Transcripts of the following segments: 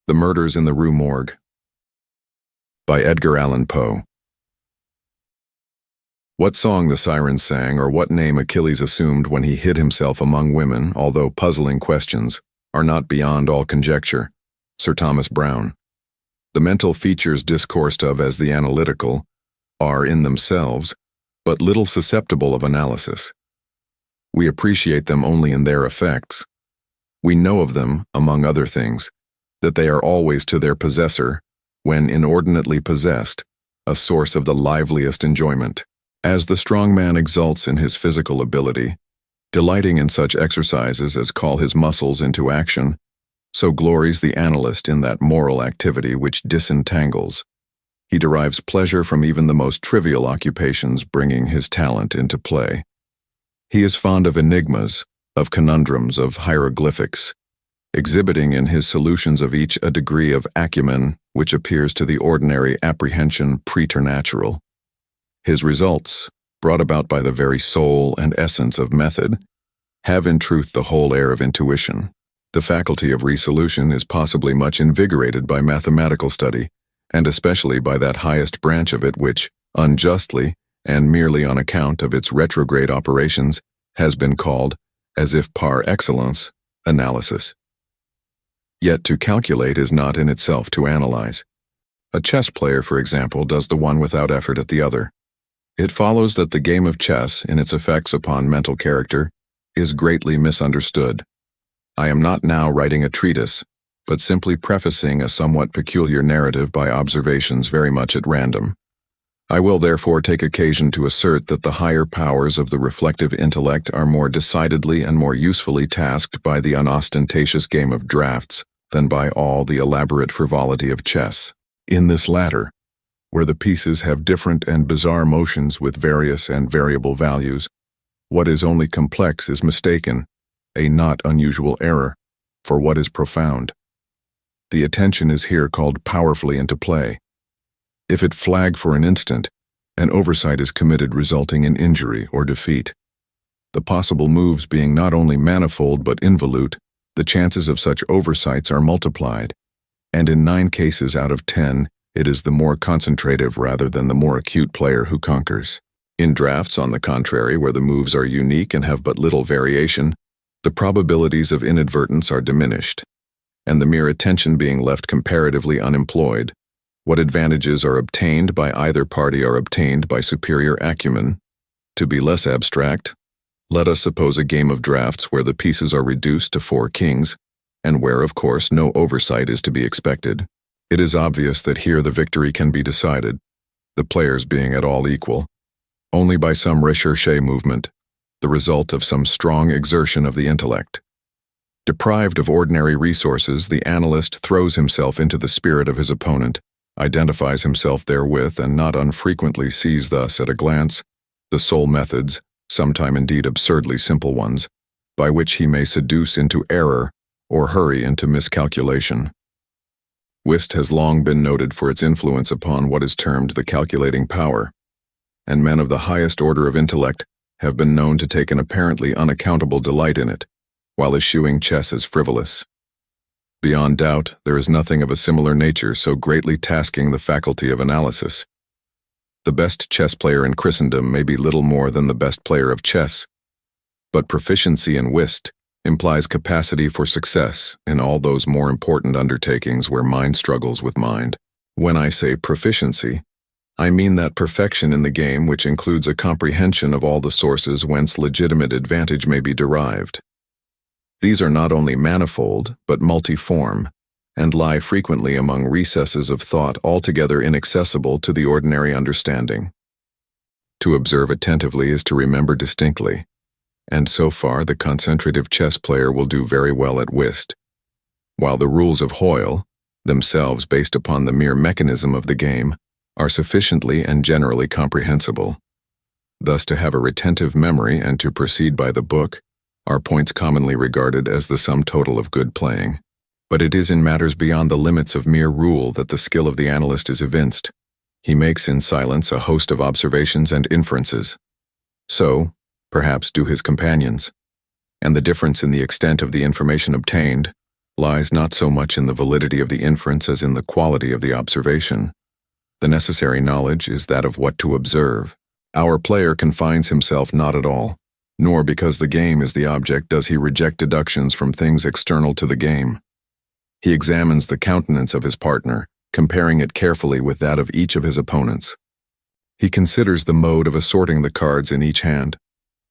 The Murders in the Rue Morgue by Edgar Allan Poe. What song the sirens sang, or what name Achilles assumed when he hid himself among women, although puzzling questions, are not beyond all conjecture. Sir Thomas Browne. The mental features discoursed of as the analytical are, in themselves, but little susceptible of analysis. We appreciate them only in their effects. We know of them, among other things, that they are always to their possessor, when inordinately possessed, a source of the liveliest enjoyment. As the strong man exults in his physical ability, delighting in such exercises as call his muscles into action, so glories the analyst in that moral activity which disentangles. He derives pleasure from even the most trivial occupations, bringing his talent into play. He is fond of enigmas, of conundrums, of hieroglyphics, exhibiting in his solutions of each a degree of acumen which appears to the ordinary apprehension preternatural. His results, brought about by the very soul and essence of method, have in truth the whole air of intuition. The faculty of resolution is possibly much invigorated by mathematical study, and especially by that highest branch of it which, unjustly, and merely on account of its retrograde operations, has been called, as if par excellence, analysis. Yet to calculate is not in itself to analyze. A chess player, for example, does the one without effort at the other. It follows that the game of chess, in its effects upon mental character, is greatly misunderstood. I am not now writing a treatise, but simply prefacing a somewhat peculiar narrative by observations very much at random. I will therefore take occasion to assert that the higher powers of the reflective intellect are more decidedly and more usefully tasked by the unostentatious game of draughts than by all the elaborate frivolity of chess. In this latter, where the pieces have different and bizarre motions with various and variable values, what is only complex is mistaken, a not unusual error, for what is profound. The attention is here called powerfully into play. If it flag for an instant, an oversight is committed resulting in injury or defeat. The possible moves being not only manifold but involute, the chances of such oversights are multiplied, and in 9 cases out of 10, it is the more concentrative rather than the more acute player who conquers. In drafts, on the contrary, where the moves are unique and have but little variation, the probabilities of inadvertence are diminished, and the mere attention being left comparatively unemployed, what advantages are obtained by either party are obtained by superior acumen. To be less abstract, let us suppose a game of draughts where the pieces are reduced to 4 kings, and where, of course, no oversight is to be expected. It is obvious that here the victory can be decided, the players being at all equal, only by some recherché movement, the result of some strong exertion of the intellect. Deprived of ordinary resources, the analyst throws himself into the spirit of his opponent, identifies himself therewith, and not unfrequently sees thus, at a glance, the sole methods, sometime indeed absurdly simple ones, by which he may seduce into error or hurry into miscalculation. Whist has long been noted for its influence upon what is termed the calculating power, and men of the highest order of intellect have been known to take an apparently unaccountable delight in it, while eschewing chess as frivolous. Beyond doubt, there is nothing of a similar nature so greatly tasking the faculty of analysis. The best chess player in Christendom may be little more than the best player of chess, but proficiency in whist implies capacity for success in all those more important undertakings where mind struggles with mind. When I say proficiency, I mean that perfection in the game which includes a comprehension of all the sources whence legitimate advantage may be derived. These are not only manifold, but multiform, and lie frequently among recesses of thought altogether inaccessible to the ordinary understanding. To observe attentively is to remember distinctly, and so far the concentrative chess player will do very well at whist, while the rules of Hoyle, themselves based upon the mere mechanism of the game, are sufficiently and generally comprehensible. Thus, to have a retentive memory and to proceed by the book are points commonly regarded as the sum total of good playing. But it is in matters beyond the limits of mere rule that the skill of the analyst is evinced. He makes in silence a host of observations and inferences. So, perhaps, do his companions, and the difference in the extent of the information obtained lies not so much in the validity of the inference as in the quality of the observation. The necessary knowledge is that of what to observe. Our player confines himself not at all, nor because the game is the object does he reject deductions from things external to the game. He examines the countenance of his partner, comparing it carefully with that of each of his opponents. He considers the mode of assorting the cards in each hand,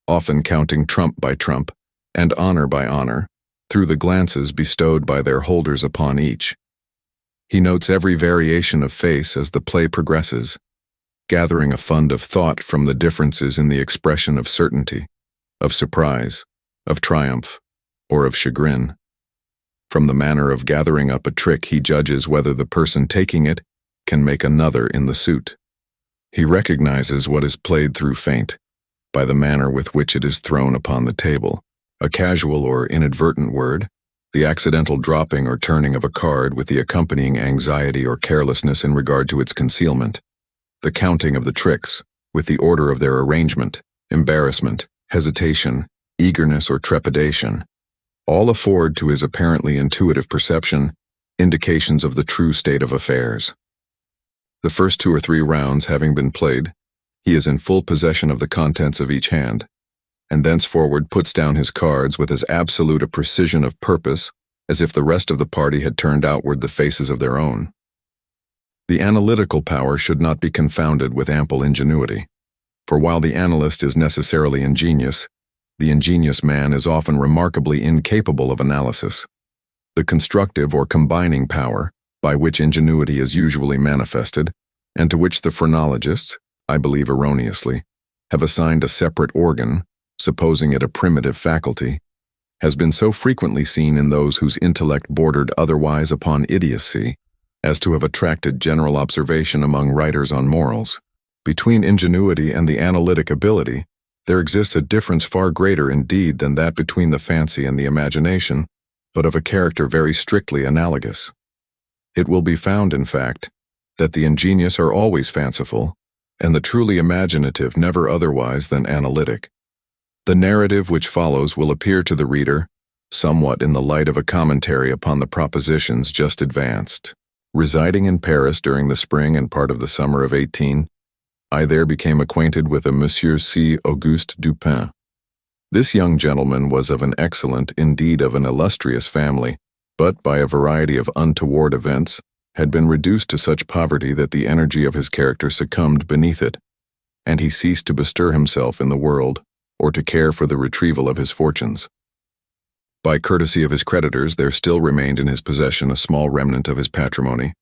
often counting trump by trump, and honor by honor, through the glances bestowed by their holders upon each. He notes every variation of face as the play progresses, gathering a fund of thought from the differences in the expression of certainty, of surprise, of triumph, or of chagrin. From the manner of gathering up a trick, he judges whether the person taking it can make another in the suit. He recognizes what is played through feint, by the manner with which it is thrown upon the table. A casual or inadvertent word, the accidental dropping or turning of a card with the accompanying anxiety or carelessness in regard to its concealment, the counting of the tricks, with the order of their arrangement, embarrassment, hesitation, eagerness or trepidation, all afford to his apparently intuitive perception indications of the true state of affairs. The first 2 or 3 rounds having been played, he is in full possession of the contents of each hand, and thenceforward puts down his cards with as absolute a precision of purpose as if the rest of the party had turned outward the faces of their own. The analytical power should not be confounded with ample ingenuity, for while the analyst is necessarily ingenious, the ingenious man is often remarkably incapable of analysis. The constructive or combining power, by which ingenuity is usually manifested, and to which the phrenologists, I believe erroneously, have assigned a separate organ, supposing it a primitive faculty, has been so frequently seen in those whose intellect bordered otherwise upon idiocy, as to have attracted general observation among writers on morals. Between ingenuity and the analytic ability, there exists a difference far greater indeed than that between the fancy and the imagination, but of a character very strictly analogous. It will be found, in fact, that the ingenious are always fanciful, and the truly imaginative never otherwise than analytic. The narrative which follows will appear to the reader somewhat in the light of a commentary upon the propositions just advanced. Residing in Paris during the spring and part of the summer of 18, I there became acquainted with a Monsieur C. Auguste Dupin. This young gentleman was of an excellent, indeed of an illustrious family, but by a variety of untoward events had been reduced to such poverty that the energy of his character succumbed beneath it, and he ceased to bestir himself in the world, or to care for the retrieval of his fortunes. By courtesy of his creditors, there still remained in his possession a small remnant of his patrimony,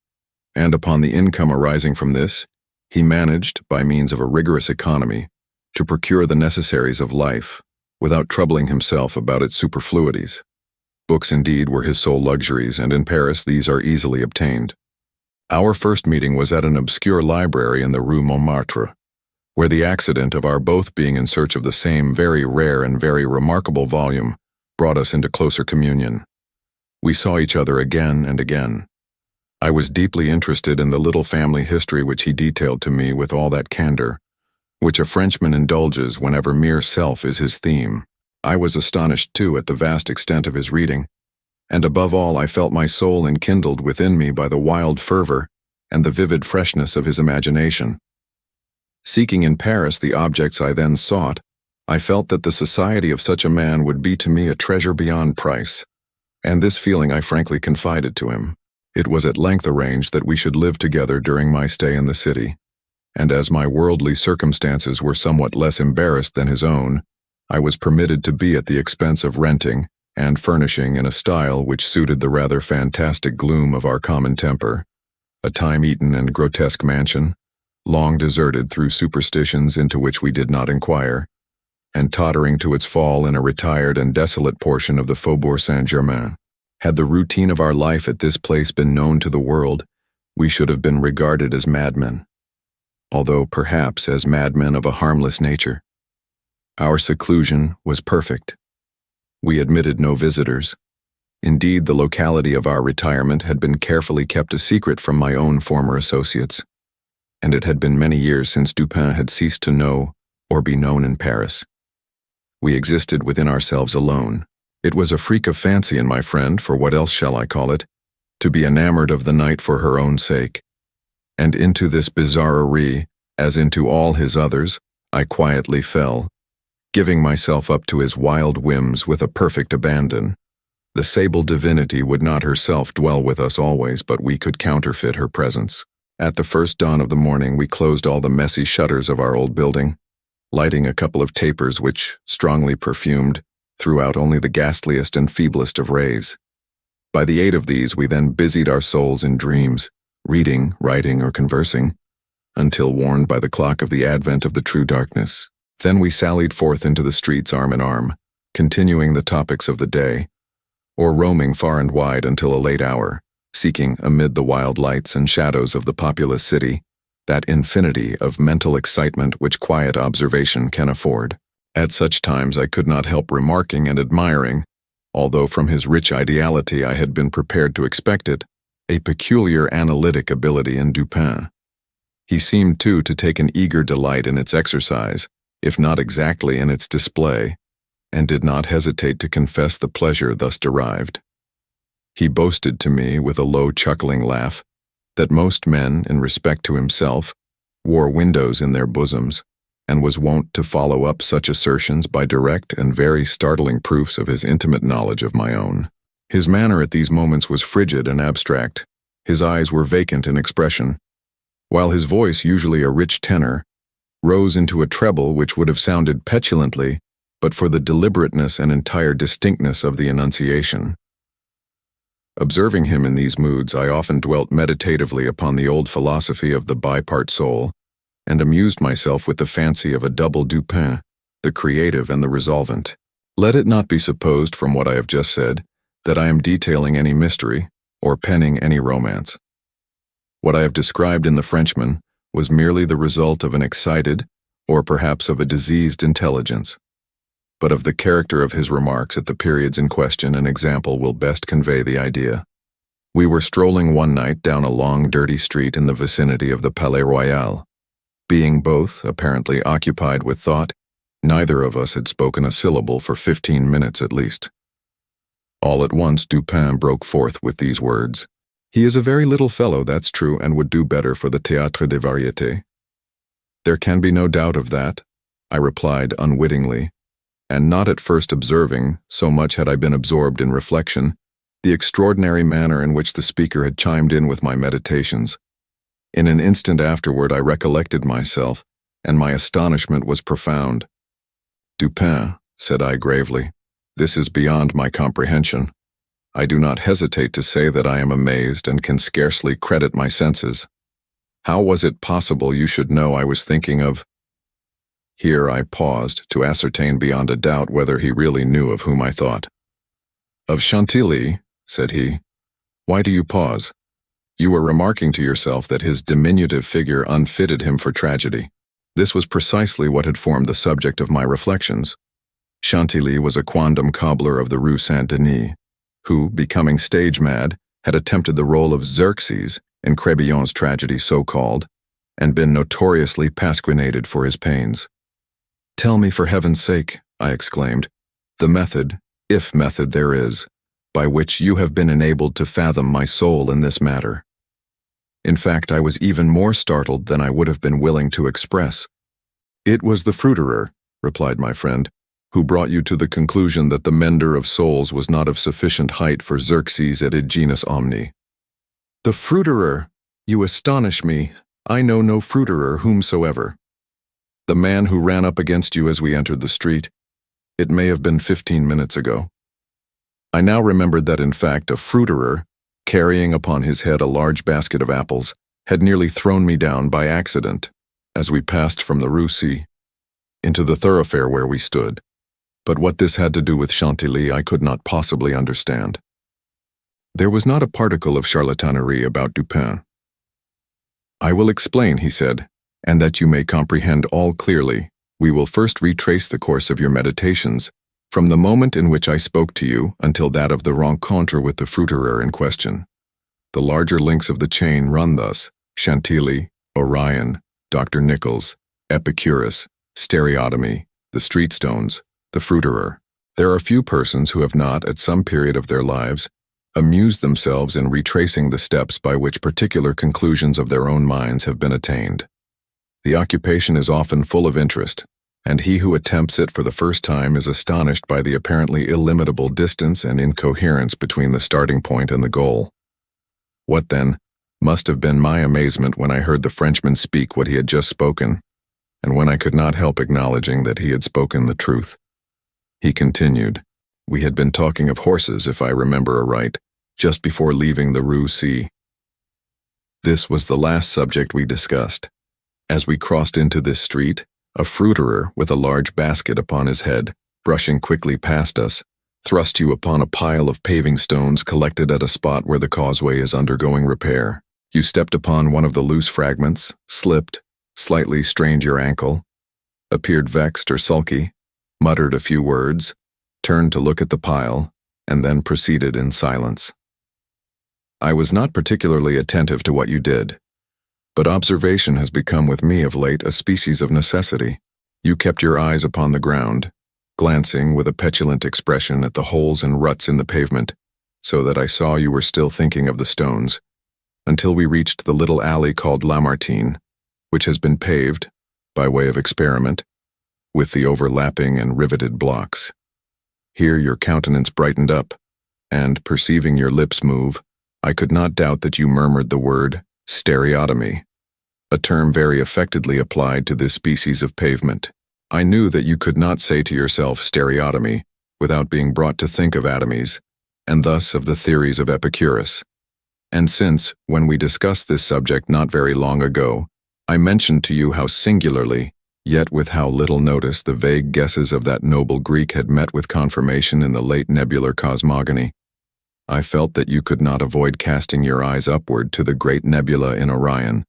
and upon the income arising from this, he managed, by means of a rigorous economy, to procure the necessaries of life, without troubling himself about its superfluities. Books, indeed, were his sole luxuries, and in Paris these are easily obtained. Our first meeting was at an obscure library in the Rue Montmartre, where the accident of our both being in search of the same very rare and very remarkable volume brought us into closer communion. We saw each other again and again. I was deeply interested in the little family history which he detailed to me with all that candor, which a Frenchman indulges whenever mere self is his theme. I was astonished, too, at the vast extent of his reading, and above all I felt my soul enkindled within me by the wild fervor and the vivid freshness of his imagination. Seeking in Paris the objects I then sought, I felt that the society of such a man would be to me a treasure beyond price, and this feeling I frankly confided to him. It was at length arranged that we should live together during my stay in the city, and as my worldly circumstances were somewhat less embarrassed than his own, I was permitted to be at the expense of renting and furnishing in a style which suited the rather fantastic gloom of our common temper, a time-eaten and grotesque mansion, long deserted through superstitions into which we did not inquire, and tottering to its fall in a retired and desolate portion of the Faubourg Saint-Germain. Had the routine of our life at this place been known to the world, we should have been regarded as madmen, although perhaps as madmen of a harmless nature. Our seclusion was perfect. We admitted no visitors. Indeed, the locality of our retirement had been carefully kept a secret from my own former associates, and it had been many years since Dupin had ceased to know or be known in Paris. We existed within ourselves alone. It was a freak of fancy in my friend, for what else shall I call it, to be enamored of the knight for her own sake. And into this bizarrerie, as into all his others, I quietly fell, giving myself up to his wild whims with a perfect abandon. The sable divinity would not herself dwell with us always, but we could counterfeit her presence. At the first dawn of the morning, we closed all the messy shutters of our old building, lighting a couple of tapers which, strongly perfumed, threw out only the ghastliest and feeblest of rays. By the aid of these, we then busied our souls in dreams, reading, writing, or conversing, until warned by the clock of the advent of the true darkness. Then we sallied forth into the streets arm in arm, continuing the topics of the day, or roaming far and wide until a late hour, seeking, amid the wild lights and shadows of the populous city, that infinity of mental excitement which quiet observation can afford. At such times I could not help remarking and admiring, although from his rich ideality I had been prepared to expect it, a peculiar analytic ability in Dupin. He seemed, too, to take an eager delight in its exercise, if not exactly in its display, and did not hesitate to confess the pleasure thus derived. He boasted to me, with a low chuckling laugh, that most men, in respect to himself, wore windows in their bosoms, and was wont to follow up such assertions by direct and very startling proofs of his intimate knowledge of my own. His manner at these moments was frigid and abstract. His eyes were vacant in expression, while his voice, usually a rich tenor, rose into a treble which would have sounded petulantly but for the deliberateness and entire distinctness of the enunciation. Observing him in these moods, I often dwelt meditatively upon the old philosophy of the bipart soul, and amused myself with the fancy of a double Dupin, the creative and the resolvent. Let it not be supposed from what I have just said that I am detailing any mystery or penning any romance. What I have described in The Frenchman was merely the result of an excited, or perhaps of a diseased intelligence. But of the character of his remarks at the periods in question an example will best convey the idea. We were strolling one night down a long, dirty street in the vicinity of the Palais Royal. Being both apparently occupied with thought, neither of us had spoken a syllable for 15 minutes at least. All at once Dupin broke forth with these words: "He is a very little fellow, that's true, and would do better for the Théâtre des Variétés." "There can be no doubt of that," I replied unwittingly, and not at first observing, so much had I been absorbed in reflection, the extraordinary manner in which the speaker had chimed in with my meditations. In an instant afterward I recollected myself, and my astonishment was profound. "Dupin," said I gravely, "this is beyond my comprehension. I do not hesitate to say that I am amazed and can scarcely credit my senses. How was it possible you should know I was thinking of—" Here I paused to ascertain beyond a doubt whether he really knew of whom I thought. "Of Chantilly," said he. "Why do you pause? You were remarking to yourself that his diminutive figure unfitted him for tragedy." This was precisely what had formed the subject of my reflections. Chantilly was a quondam cobbler of the Rue Saint-Denis, who, becoming stage-mad, had attempted the role of Xerxes in Crébillon's tragedy so-called, and been notoriously pasquinated for his pains. "Tell me, for heaven's sake," I exclaimed, "the method, if method there is, by which you have been enabled to fathom my soul in this matter." In fact, I was even more startled than I would have been willing to express. "It was the fruiterer," replied my friend, "who brought you to the conclusion that the mender of souls was not of sufficient height for Xerxes et genus omni." "The fruiterer! You astonish me. I know no fruiterer whomsoever." "The man who ran up against you as we entered the street. It may have been 15 minutes ago." I now remembered that in fact a fruiterer, carrying upon his head a large basket of apples, had nearly thrown me down by accident as we passed from the Rue C into the thoroughfare where we stood. But what this had to do with Chantilly I could not possibly understand. There was not a particle of charlatanerie about Dupin. "I will explain," he said, "and that you may comprehend all clearly, we will first retrace the course of your meditations, from the moment in which I spoke to you until that of the rencontre with the fruiterer in question. The larger links of the chain run thus: Chantilly, Orion, Dr. Nichols, Epicurus, stereotomy, the street stones, the fruiterer. There are few persons who have not, at some period of their lives, amused themselves in retracing the steps by which particular conclusions of their own minds have been attained. The occupation is often full of interest, and he who attempts it for the first time is astonished by the apparently illimitable distance and incoherence between the starting point and the goal. What, then, must have been my amazement when I heard the Frenchman speak what he had just spoken, and when I could not help acknowledging that he had spoken the truth. He continued, "We had been talking of horses, if I remember aright, just before leaving the Rue C. This was the last subject we discussed. As we crossed into this street, a fruiterer with a large basket upon his head, brushing quickly past us, thrust you upon a pile of paving stones collected at a spot where the causeway is undergoing repair. You stepped upon one of the loose fragments, slipped, slightly strained your ankle, appeared vexed or sulky, muttered a few words, turned to look at the pile, and then proceeded in silence. I was not particularly attentive to what you did, but observation has become with me of late a species of necessity. You kept your eyes upon the ground, glancing with a petulant expression at the holes and ruts in the pavement, so that I saw you were still thinking of the stones, until we reached the little alley called Lamartine, which has been paved, by way of experiment, with the overlapping and riveted blocks. Here your countenance brightened up, and, perceiving your lips move, I could not doubt that you murmured the word stereotomy, a term very affectedly applied to this species of pavement. I knew that you could not say to yourself stereotomy without being brought to think of atomies, and thus of the theories of Epicurus. And since, when we discussed this subject not very long ago, I mentioned to you how singularly, yet with how little notice, the vague guesses of that noble Greek had met with confirmation in the late nebular cosmogony, I felt that you could not avoid casting your eyes upward to the great nebula in Orion,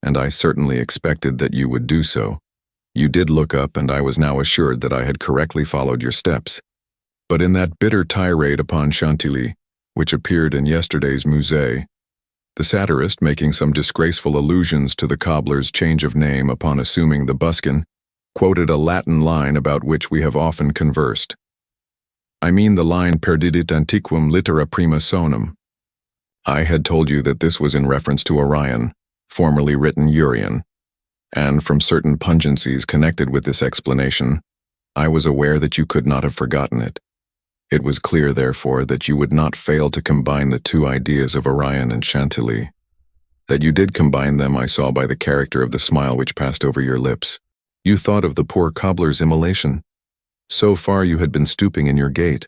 and I certainly expected that you would do so. You did look up, and I was now assured that I had correctly followed your steps. But in that bitter tirade upon Chantilly, which appeared in yesterday's Musée, the satirist, making some disgraceful allusions to the cobbler's change of name upon assuming the buskin, quoted a Latin line about which we have often conversed. I mean the line perdidit antiquum littera prima sonum. I had told you that this was in reference to Orion, formerly written Urian, and from certain pungencies connected with this explanation, I was aware that you could not have forgotten it. It was clear, therefore, that you would not fail to combine the two ideas of Orion and Chantilly. That you did combine them I saw by the character of the smile which passed over your lips. You thought of the poor cobbler's immolation. So far you had been stooping in your gait,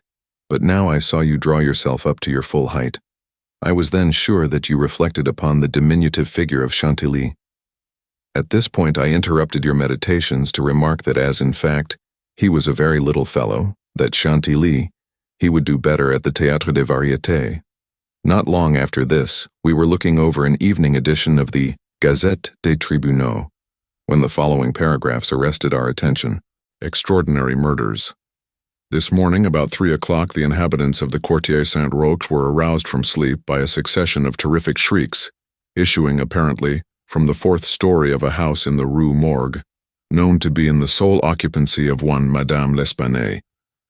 but now I saw you draw yourself up to your full height. I was then sure that you reflected upon the diminutive figure of Chantilly. At this point I interrupted your meditations to remark that as, in fact, he was a very little fellow, that Chantilly, he would do better at the Théâtre des Variétés. Not long after this, we were looking over an evening edition of the Gazette des Tribunaux, when the following paragraphs arrested our attention. Extraordinary murders. This morning, about 3 o'clock, the inhabitants of the Quartier Saint-Roch were aroused from sleep by a succession of terrific shrieks, issuing, apparently, from the 4th story of a house in the Rue Morgue, known to be in the sole occupancy of one Madame L'Espanaye,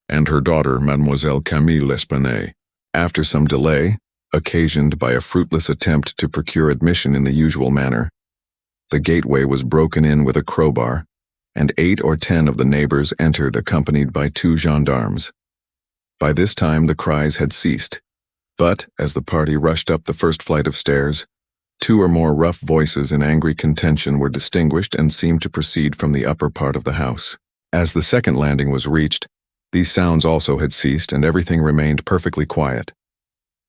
and her daughter, Mademoiselle Camille L'Espanaye. After some delay, occasioned by a fruitless attempt to procure admission in the usual manner, the gateway was broken in with a crowbar, and 8 or 10 of the neighbors entered accompanied by 2 gendarmes. By this time the cries had ceased, but, as the party rushed up the first flight of stairs, 2 or more rough voices in angry contention were distinguished and seemed to proceed from the upper part of the house. As the second landing was reached, these sounds also had ceased and everything remained perfectly quiet.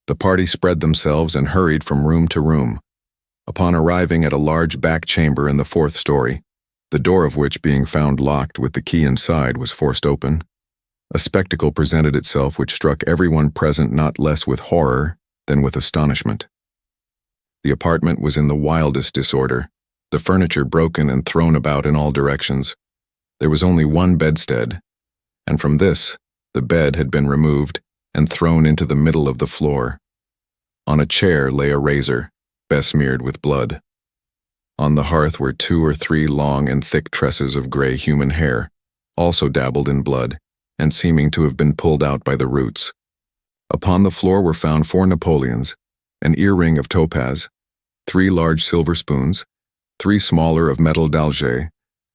The party spread themselves and hurried from room to room. Upon arriving at a large back chamber in the 4th story, the door of which, being found locked with the key inside, was forced open, a spectacle presented itself which struck everyone present not less with horror than with astonishment. The apartment was in the wildest disorder, the furniture broken and thrown about in all directions. There was only one bedstead, and from this, the bed had been removed and thrown into the middle of the floor. On a chair lay a razor, besmeared with blood. On the hearth were 2 or 3 long and thick tresses of gray human hair, also dabbled in blood, and seeming to have been pulled out by the roots. Upon the floor were found 4 Napoleons, an earring of topaz, 3 large silver spoons, 3 smaller of metal d'Alger,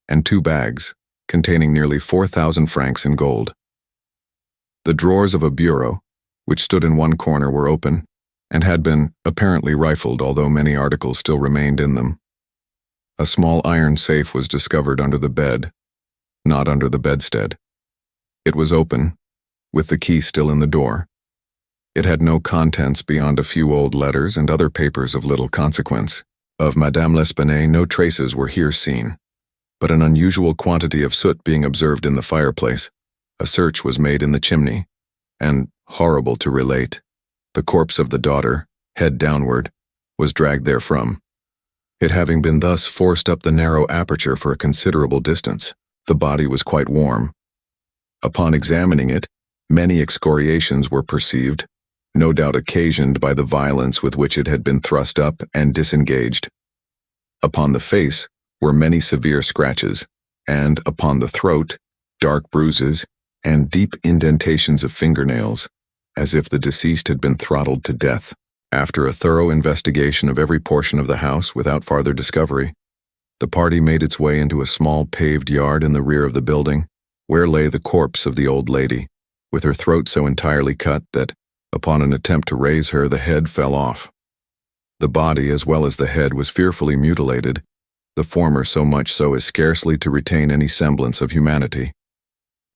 and 2 bags, containing nearly 4,000 francs in gold. The drawers of a bureau, which stood in one corner, were open, and had been apparently rifled, although many articles still remained in them. A small iron safe was discovered under the bed, not under the bedstead. It was open, with the key still in the door. It had no contents beyond a few old letters and other papers of little consequence. Of Madame L'Espanaye no traces were here seen, but an unusual quantity of soot being observed in the fireplace, a search was made in the chimney, and, horrible to relate, the corpse of the daughter, head downward, was dragged therefrom. It having been thus forced up the narrow aperture for a considerable distance, the body was quite warm. Upon examining it, many excoriations were perceived, no doubt occasioned by the violence with which it had been thrust up and disengaged. Upon the face were many severe scratches, and upon the throat, dark bruises and deep indentations of fingernails, as if the deceased had been throttled to death. After a thorough investigation of every portion of the house without farther discovery, the party made its way into a small paved yard in the rear of the building, where lay the corpse of the old lady, with her throat so entirely cut that, upon an attempt to raise her, the head fell off. The body, as well as the head, was fearfully mutilated, the former so much so as scarcely to retain any semblance of humanity.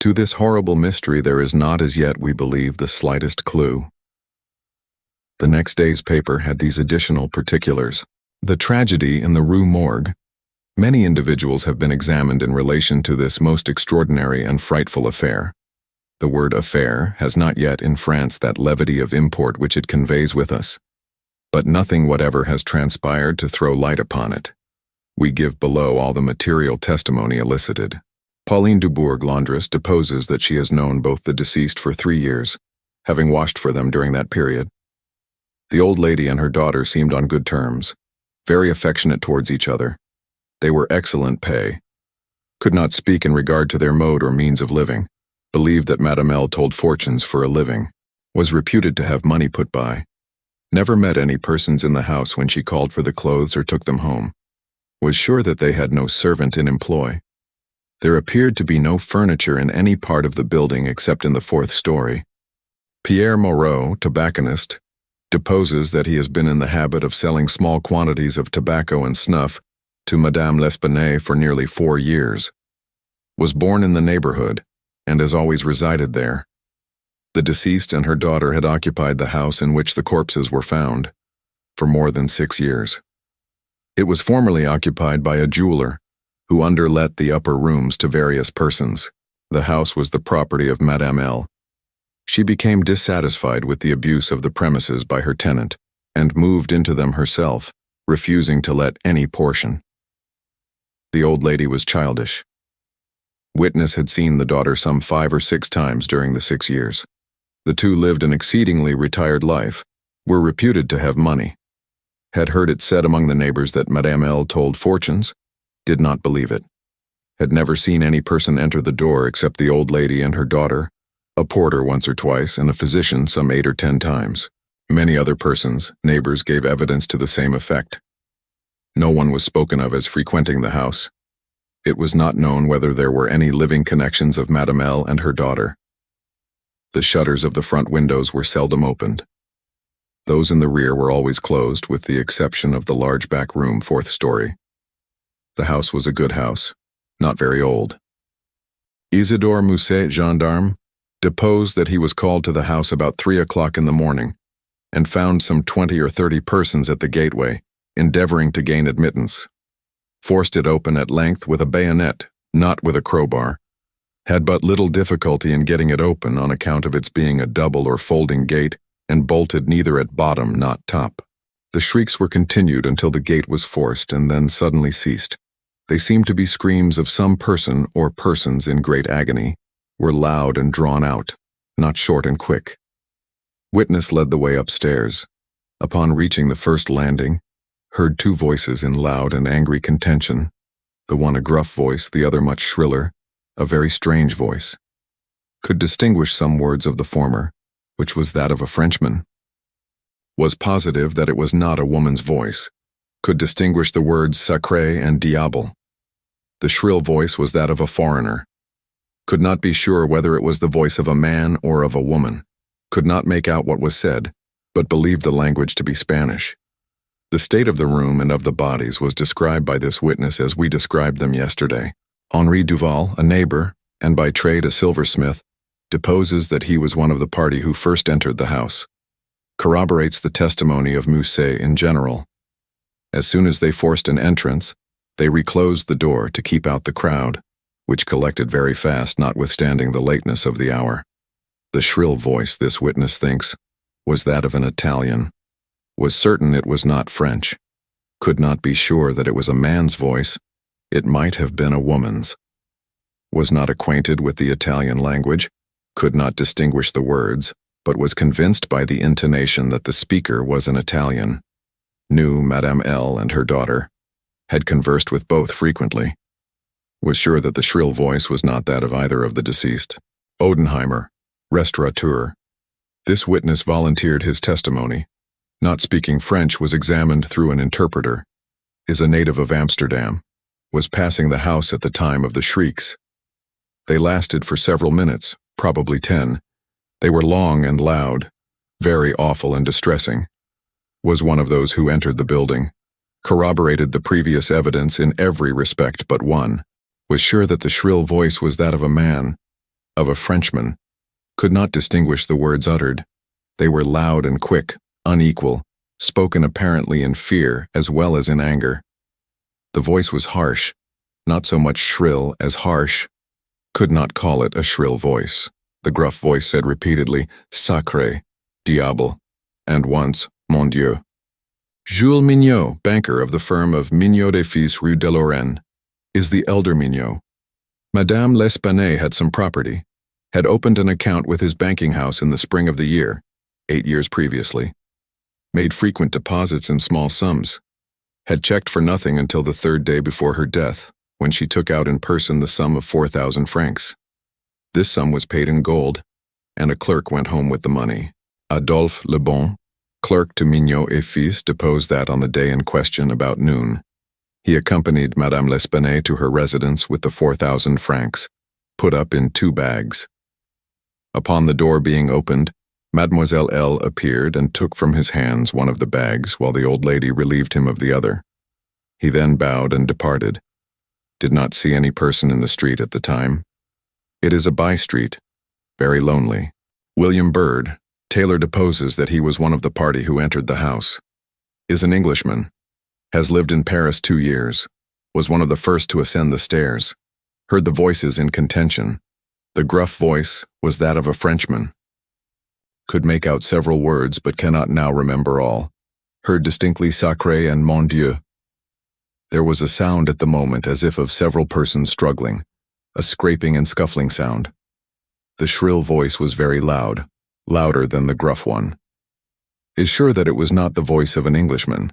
To this horrible mystery there is not as yet, we believe, the slightest clue. The next day's paper had these additional particulars. The tragedy in the RUE MORGUE. Many individuals have been examined in relation to this most extraordinary and frightful affair. The word affair has not yet in France that levity of import which it conveys with us, but nothing whatever has transpired to throw light upon it. We give below all the material testimony elicited. Pauline Dubourg, laundress, deposes that she has known both the deceased for 3 years, having washed for them during that period. The old lady and her daughter seemed on good terms, very affectionate towards each other. They were excellent pay, could not speak in regard to their mode or means of living, believed that Madame L. told fortunes for a living, was reputed to have money put by, never met any persons in the house when she called for the clothes or took them home, was sure that they had no servant in employ. There appeared to be no furniture in any part of the building except in the 4th story. Pierre Moreau, tobacconist, deposes that he has been in the habit of selling small quantities of tobacco and snuff to Madame L'Espanaye for nearly 4 years. Was born in the neighborhood, and has always resided there. The deceased and her daughter had occupied the house in which the corpses were found for more than 6 years. It was formerly occupied by a jeweler, who underlet the upper rooms to various persons. The house was the property of Madame L. She became dissatisfied with the abuse of the premises by her tenant, and moved into them herself, refusing to let any portion. The old lady was childish. Witness had seen the daughter some 5 or 6 times during the 6 years. The two lived an exceedingly retired life, were reputed to have money, had heard it said among the neighbors that Madame L. told fortunes, did not believe it, had never seen any person enter the door except the old lady and her daughter, a porter once or twice, and a physician some 8 or 10 times. Many other persons, neighbors, gave evidence to the same effect. No one was spoken of as frequenting the house. It was not known whether there were any living connections of Madame L. and her daughter. The shutters of the front windows were seldom opened. Those in the rear were always closed, with the exception of the large back room, 4th story. The house was a good house, not very old. Isidore Mousset, gendarme, deposed that he was called to the house about 3 o'clock in the morning, and found some 20 or 30 persons at the gateway, endeavoring to gain admittance. Forced it open at length with a bayonet, not with a crowbar. Had but little difficulty in getting it open on account of its being a double or folding gate, and bolted neither at bottom not top. The shrieks were continued until the gate was forced and then suddenly ceased. They seemed to be screams of some person or persons in great agony, were loud and drawn out, not short and quick. Witness led the way upstairs. Upon reaching the first landing, heard 2 voices in loud and angry contention, the one a gruff voice, the other much shriller, a very strange voice. could distinguish some words of the former, which was that of a Frenchman. Was positive that it was not a woman's voice, could distinguish the words sacré and diable. The shrill voice was that of a foreigner. Could not be sure whether it was the voice of a man or of a woman. Could not make out what was said, but believed the language to be Spanish. The state of the room and of the bodies was described by this witness as we described them yesterday. Henri Duval, a neighbor, and by trade a silversmith, deposes that he was one of the party who first entered the house. Corroborates the testimony of Musset in general. As soon as they forced an entrance, they reclosed the door to keep out the crowd, which collected very fast notwithstanding the lateness of the hour. The shrill voice, this witness thinks, was that of an Italian. Was certain it was not French. Could not be sure that it was a man's voice. It might have been a woman's. Was not acquainted with the Italian language, could not distinguish the words, but was convinced by the intonation that the speaker was an Italian. Knew Madame L. and her daughter. Had conversed with both frequently. Was sure that the shrill voice was not that of either of the deceased. Odenheimer, restaurateur. This witness volunteered his testimony. Not speaking French, was examined through an interpreter. Is a native of Amsterdam. Was passing the house at the time of the shrieks. They lasted for several minutes, probably 10. They were long and loud, very awful and distressing. Was one of those who entered the building. Corroborated the previous evidence in every respect but one. Was sure that the shrill voice was that of a man, of a Frenchman. Could not distinguish the words uttered. They were loud and quick, unequal, spoken apparently in fear as well as in anger. The voice was harsh, not so much shrill as harsh. Could not call it a shrill voice. The gruff voice said repeatedly, sacré, diable, and once, mon Dieu. Jules Mignot, banker of the firm of Mignot des Fils Rue de Lorraine, is the elder Mignot. Madame L'Espanaye had some property, had opened an account with his banking house in the spring of the year, 8 years previously, made frequent deposits in small sums, had checked for nothing until the 3rd day before her death, when she took out in person the sum of 4,000 francs. This sum was paid in gold, and a clerk went home with the money. Adolphe Lebon, clerk to Mignot et Fils, deposed that on the day in question about noon, he accompanied Madame L'Espanaye to her residence with the 4,000 francs, put up in 2 bags. Upon the door being opened, Mademoiselle L. appeared and took from his hands one of the bags while the old lady relieved him of the other. He then bowed and departed. Did not see any person in the street at the time. It is a by-street, very lonely. William Bird, tailor, deposes that he was one of the party who entered the house. Is an Englishman. Has lived in Paris 2 years. Was one of the first to ascend the stairs. Heard the voices in contention. The gruff voice was that of a Frenchman. Could make out several words but cannot now remember all. Heard distinctly sacré and mon Dieu. There was a sound at the moment as if of several persons struggling, a scraping and scuffling sound. The shrill voice was very loud, louder than the gruff one. Is sure that it was not the voice of an Englishman,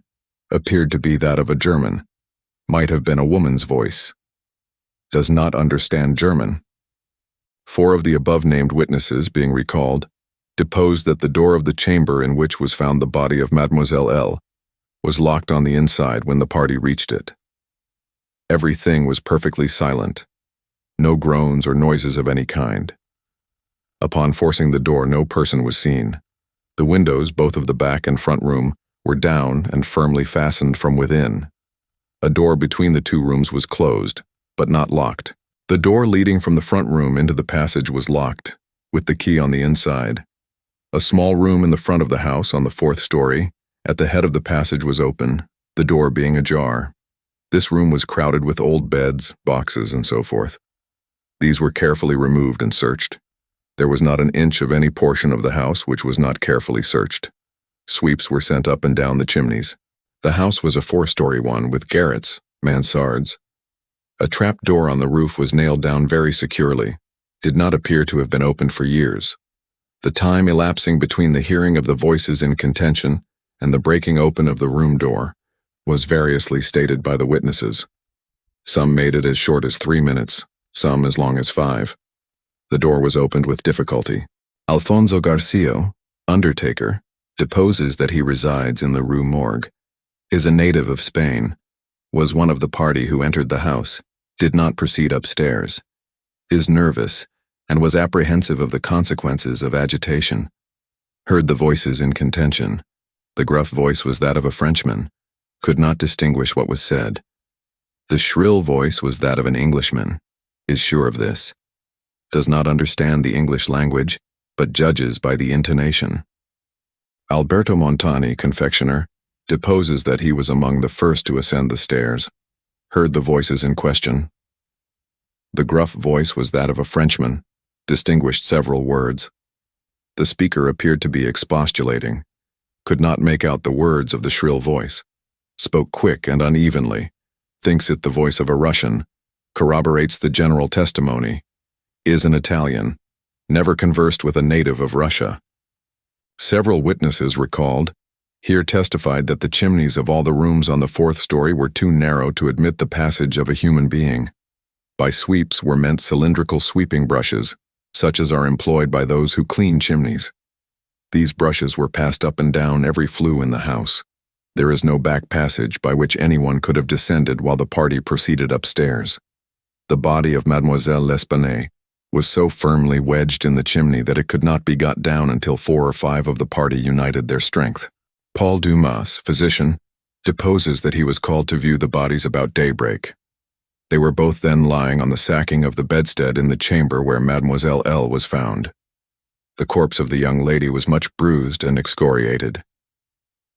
appeared to be that of a German, might have been a woman's voice. Does not understand German. 4 of the above-named witnesses, being recalled, deposed that the door of the chamber in which was found the body of Mademoiselle L. was locked on the inside when the party reached it. Everything was perfectly silent, no groans or noises of any kind. Upon forcing the door, no person was seen. The windows, both of the back and front room, were down and firmly fastened from within. A door between the 2 rooms was closed, but not locked. The door leading from the front room into the passage was locked, with the key on the inside. A small room in the front of the house on the 4th story, at the head of the passage, was open, the door being ajar. This room was crowded with old beds, boxes, and so forth. These were carefully removed and searched. There was not an inch of any portion of the house which was not carefully searched. Sweeps were sent up and down the chimneys. The house was a 4-story one with garrets, mansards. A trap door on the roof was nailed down very securely, did not appear to have been opened for years. The time elapsing between the hearing of the voices in contention and the breaking open of the room door was variously stated by the witnesses. Some made it as short as 3 minutes, some as long as 5. The door was opened with difficulty. Alfonso Garcia, undertaker, deposes that he resides in the RUE Morgue, is a native of Spain, was one of the party who entered the house, did not proceed upstairs, is nervous, and was apprehensive of the consequences of agitation. Heard the voices in contention. The gruff voice was that of a Frenchman, could not distinguish what was said. The shrill voice was that of an Englishman, is sure of this. Does not understand the English language, but judges by the intonation. Alberto Montani, confectioner, deposes that he was among the first to ascend the stairs. Heard the voices in question. The gruff voice was that of a Frenchman, distinguished several words. The speaker appeared to be expostulating, could not make out the words of the shrill voice, spoke quick and unevenly, thinks it the voice of a Russian, corroborates the general testimony, is an Italian, never conversed with a native of Russia. Several witnesses recalled, here testified that the chimneys of all the rooms on the fourth story were too narrow to admit the passage of a human being. By sweeps were meant cylindrical sweeping brushes, such as are employed by those who clean chimneys. These brushes were passed up and down every flue in the house. There is no back passage by which anyone could have descended while the party proceeded upstairs. The body of Mademoiselle L'Espanaye was so firmly wedged in the chimney that it could not be got down until 4 or 5 of the party united their strength. Paul Dumas, physician, deposes that he was called to view the bodies about daybreak. They were both then lying on the sacking of the bedstead in the chamber where Mademoiselle L. was found. The corpse of the young lady was much bruised and excoriated.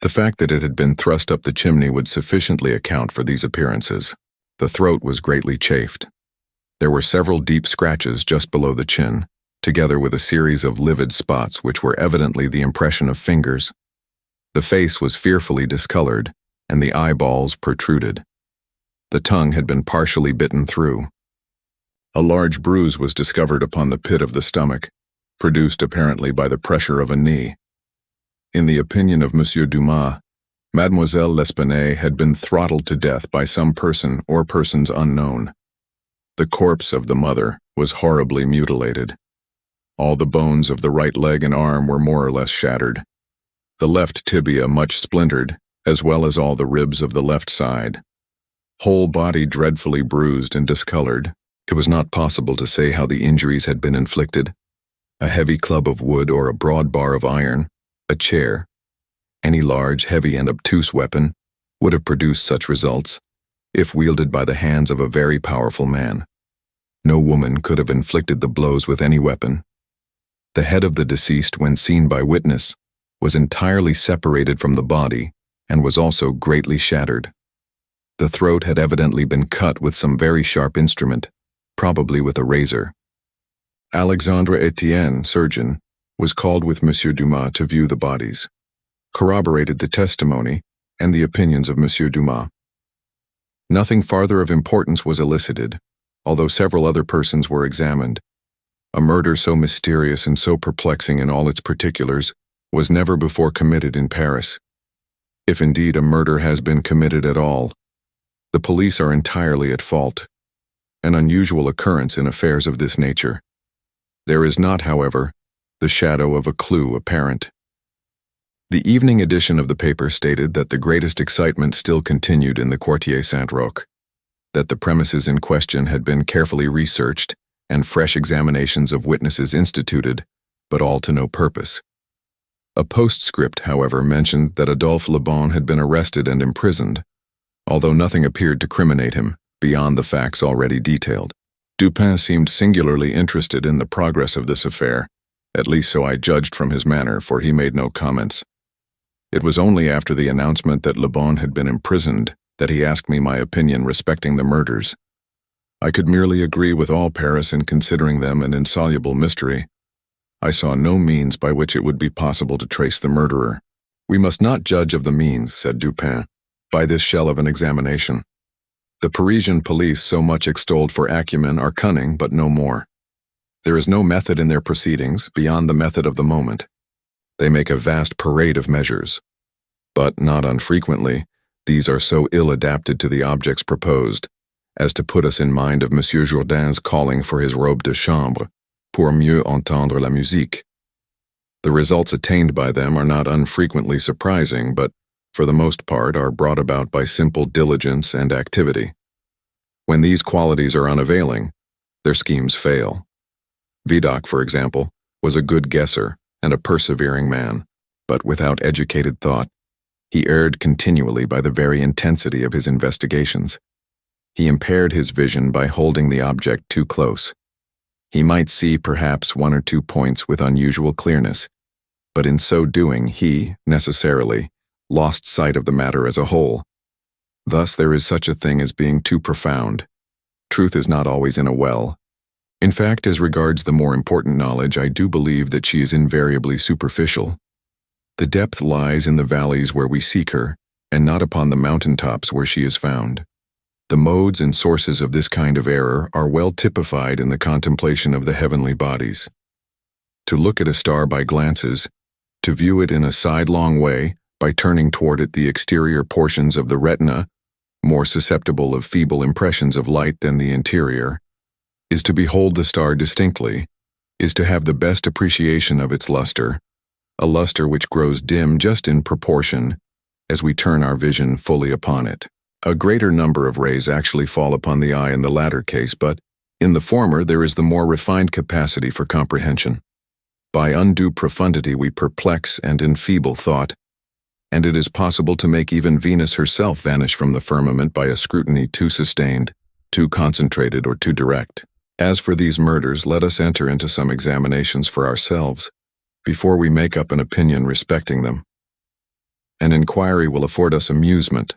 The fact that it had been thrust up the chimney would sufficiently account for these appearances. The throat was greatly chafed. There were several deep scratches just below the chin, together with a series of livid spots which were evidently the impression of fingers. The face was fearfully discolored, and the eyeballs protruded. The tongue had been partially bitten through. A large bruise was discovered upon the pit of the stomach, produced apparently by the pressure of a knee. In the opinion of Monsieur Dumas, Mademoiselle L'Espanaye had been throttled to death by some person or persons unknown. The corpse of the mother was horribly mutilated. All the bones of the right leg and arm were more or less shattered. The left tibia much splintered, as well as all the ribs of the left side. Whole body dreadfully bruised and discolored. It was not possible to say how the injuries had been inflicted. A heavy club of wood or a broad bar of iron, a chair, any large, heavy, and obtuse weapon, would have produced such results, if wielded by the hands of a very powerful man. No woman could have inflicted the blows with any weapon. The head of the deceased, when seen by witness, was entirely separated from the body and was also greatly shattered. The throat had evidently been cut with some very sharp instrument, probably with a razor. Alexandre Etienne, surgeon, was called with Monsieur Dumas to view the bodies, corroborated the testimony and the opinions of Monsieur Dumas. Nothing farther of importance was elicited, although several other persons were examined. A murder so mysterious and so perplexing in all its particulars was never before committed in Paris. If indeed a murder has been committed at all, the police are entirely at fault, an unusual occurrence in affairs of this nature. There is not, however, the shadow of a clue apparent. The evening edition of the paper stated that the greatest excitement still continued in the Quartier Saint-Roch, that the premises in question had been carefully researched and fresh examinations of witnesses instituted, but all to no purpose. A postscript, however, mentioned that Adolphe Le Bon had been arrested and imprisoned, although nothing appeared to criminate him beyond the facts already detailed. Dupin seemed singularly interested in the progress of this affair, at least so I judged from his manner, for he made no comments. It was only after the announcement that Le Bon had been imprisoned that he asked me my opinion respecting the murders. I could merely agree with all Paris in considering them an insoluble mystery. I saw no means by which it would be possible to trace the murderer. We must not judge of the means, said Dupin, by this shell of an examination. The Parisian police, so much extolled for acumen, are cunning, but no more. There is no method in their proceedings beyond the method of the moment. They make a vast parade of measures. But not unfrequently, these are so ill adapted to the objects proposed as to put us in mind of Monsieur Jourdain's calling for his robe de chambre, pour mieux entendre la musique. The results attained by them are not unfrequently surprising, but, for the most part, are brought about by simple diligence and activity. When these qualities are unavailing, their schemes fail. Vidocq, for example, was a good guesser and a persevering man, but without educated thought, he erred continually by the very intensity of his investigations. He impaired his vision by holding the object too close. He might see perhaps one or two points with unusual clearness, but in so doing he, necessarily, lost sight of the matter as a whole. Thus there is such a thing as being too profound. Truth is not always in a well. In fact, as regards the more important knowledge, I do believe that she is invariably superficial. The depth lies in the valleys where we seek her, and not upon the mountaintops where she is found. The modes and sources of this kind of error are well typified in the contemplation of the heavenly bodies. To look at a star by glances, to view it in a sidelong way by turning toward it the exterior portions of the retina, more susceptible of feeble impressions of light than the interior, is to behold the star distinctly, is to have the best appreciation of its luster, a luster which grows dim just in proportion as we turn our vision fully upon it. A greater number of rays actually fall upon the eye in the latter case, but in the former there is the more refined capacity for comprehension. By undue profundity we perplex and enfeeble thought, and it is possible to make even Venus herself vanish from the firmament by a scrutiny too sustained, too concentrated, or too direct. As for these murders, let us enter into some examinations for ourselves, before we make up an opinion respecting them. An inquiry will afford us amusement.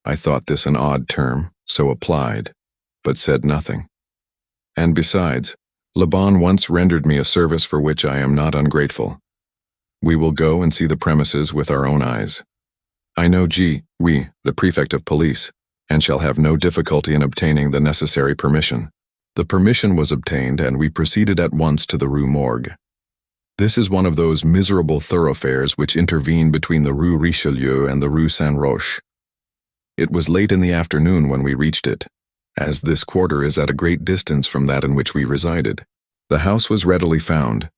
I thought this an odd term, so applied, but said nothing. And besides, Le Bon once rendered me a service for which I am not ungrateful. We will go and see the premises with our own eyes. I know the prefect of police, and shall have no difficulty in obtaining the necessary permission. The permission was obtained, and we proceeded at once to the RUE Morgue. This is one of those miserable thoroughfares which intervene between the Rue Richelieu and the Rue Saint-Roch. It was late in the afternoon when we reached it, as this quarter is at a great distance from that in which we resided. The house was readily found,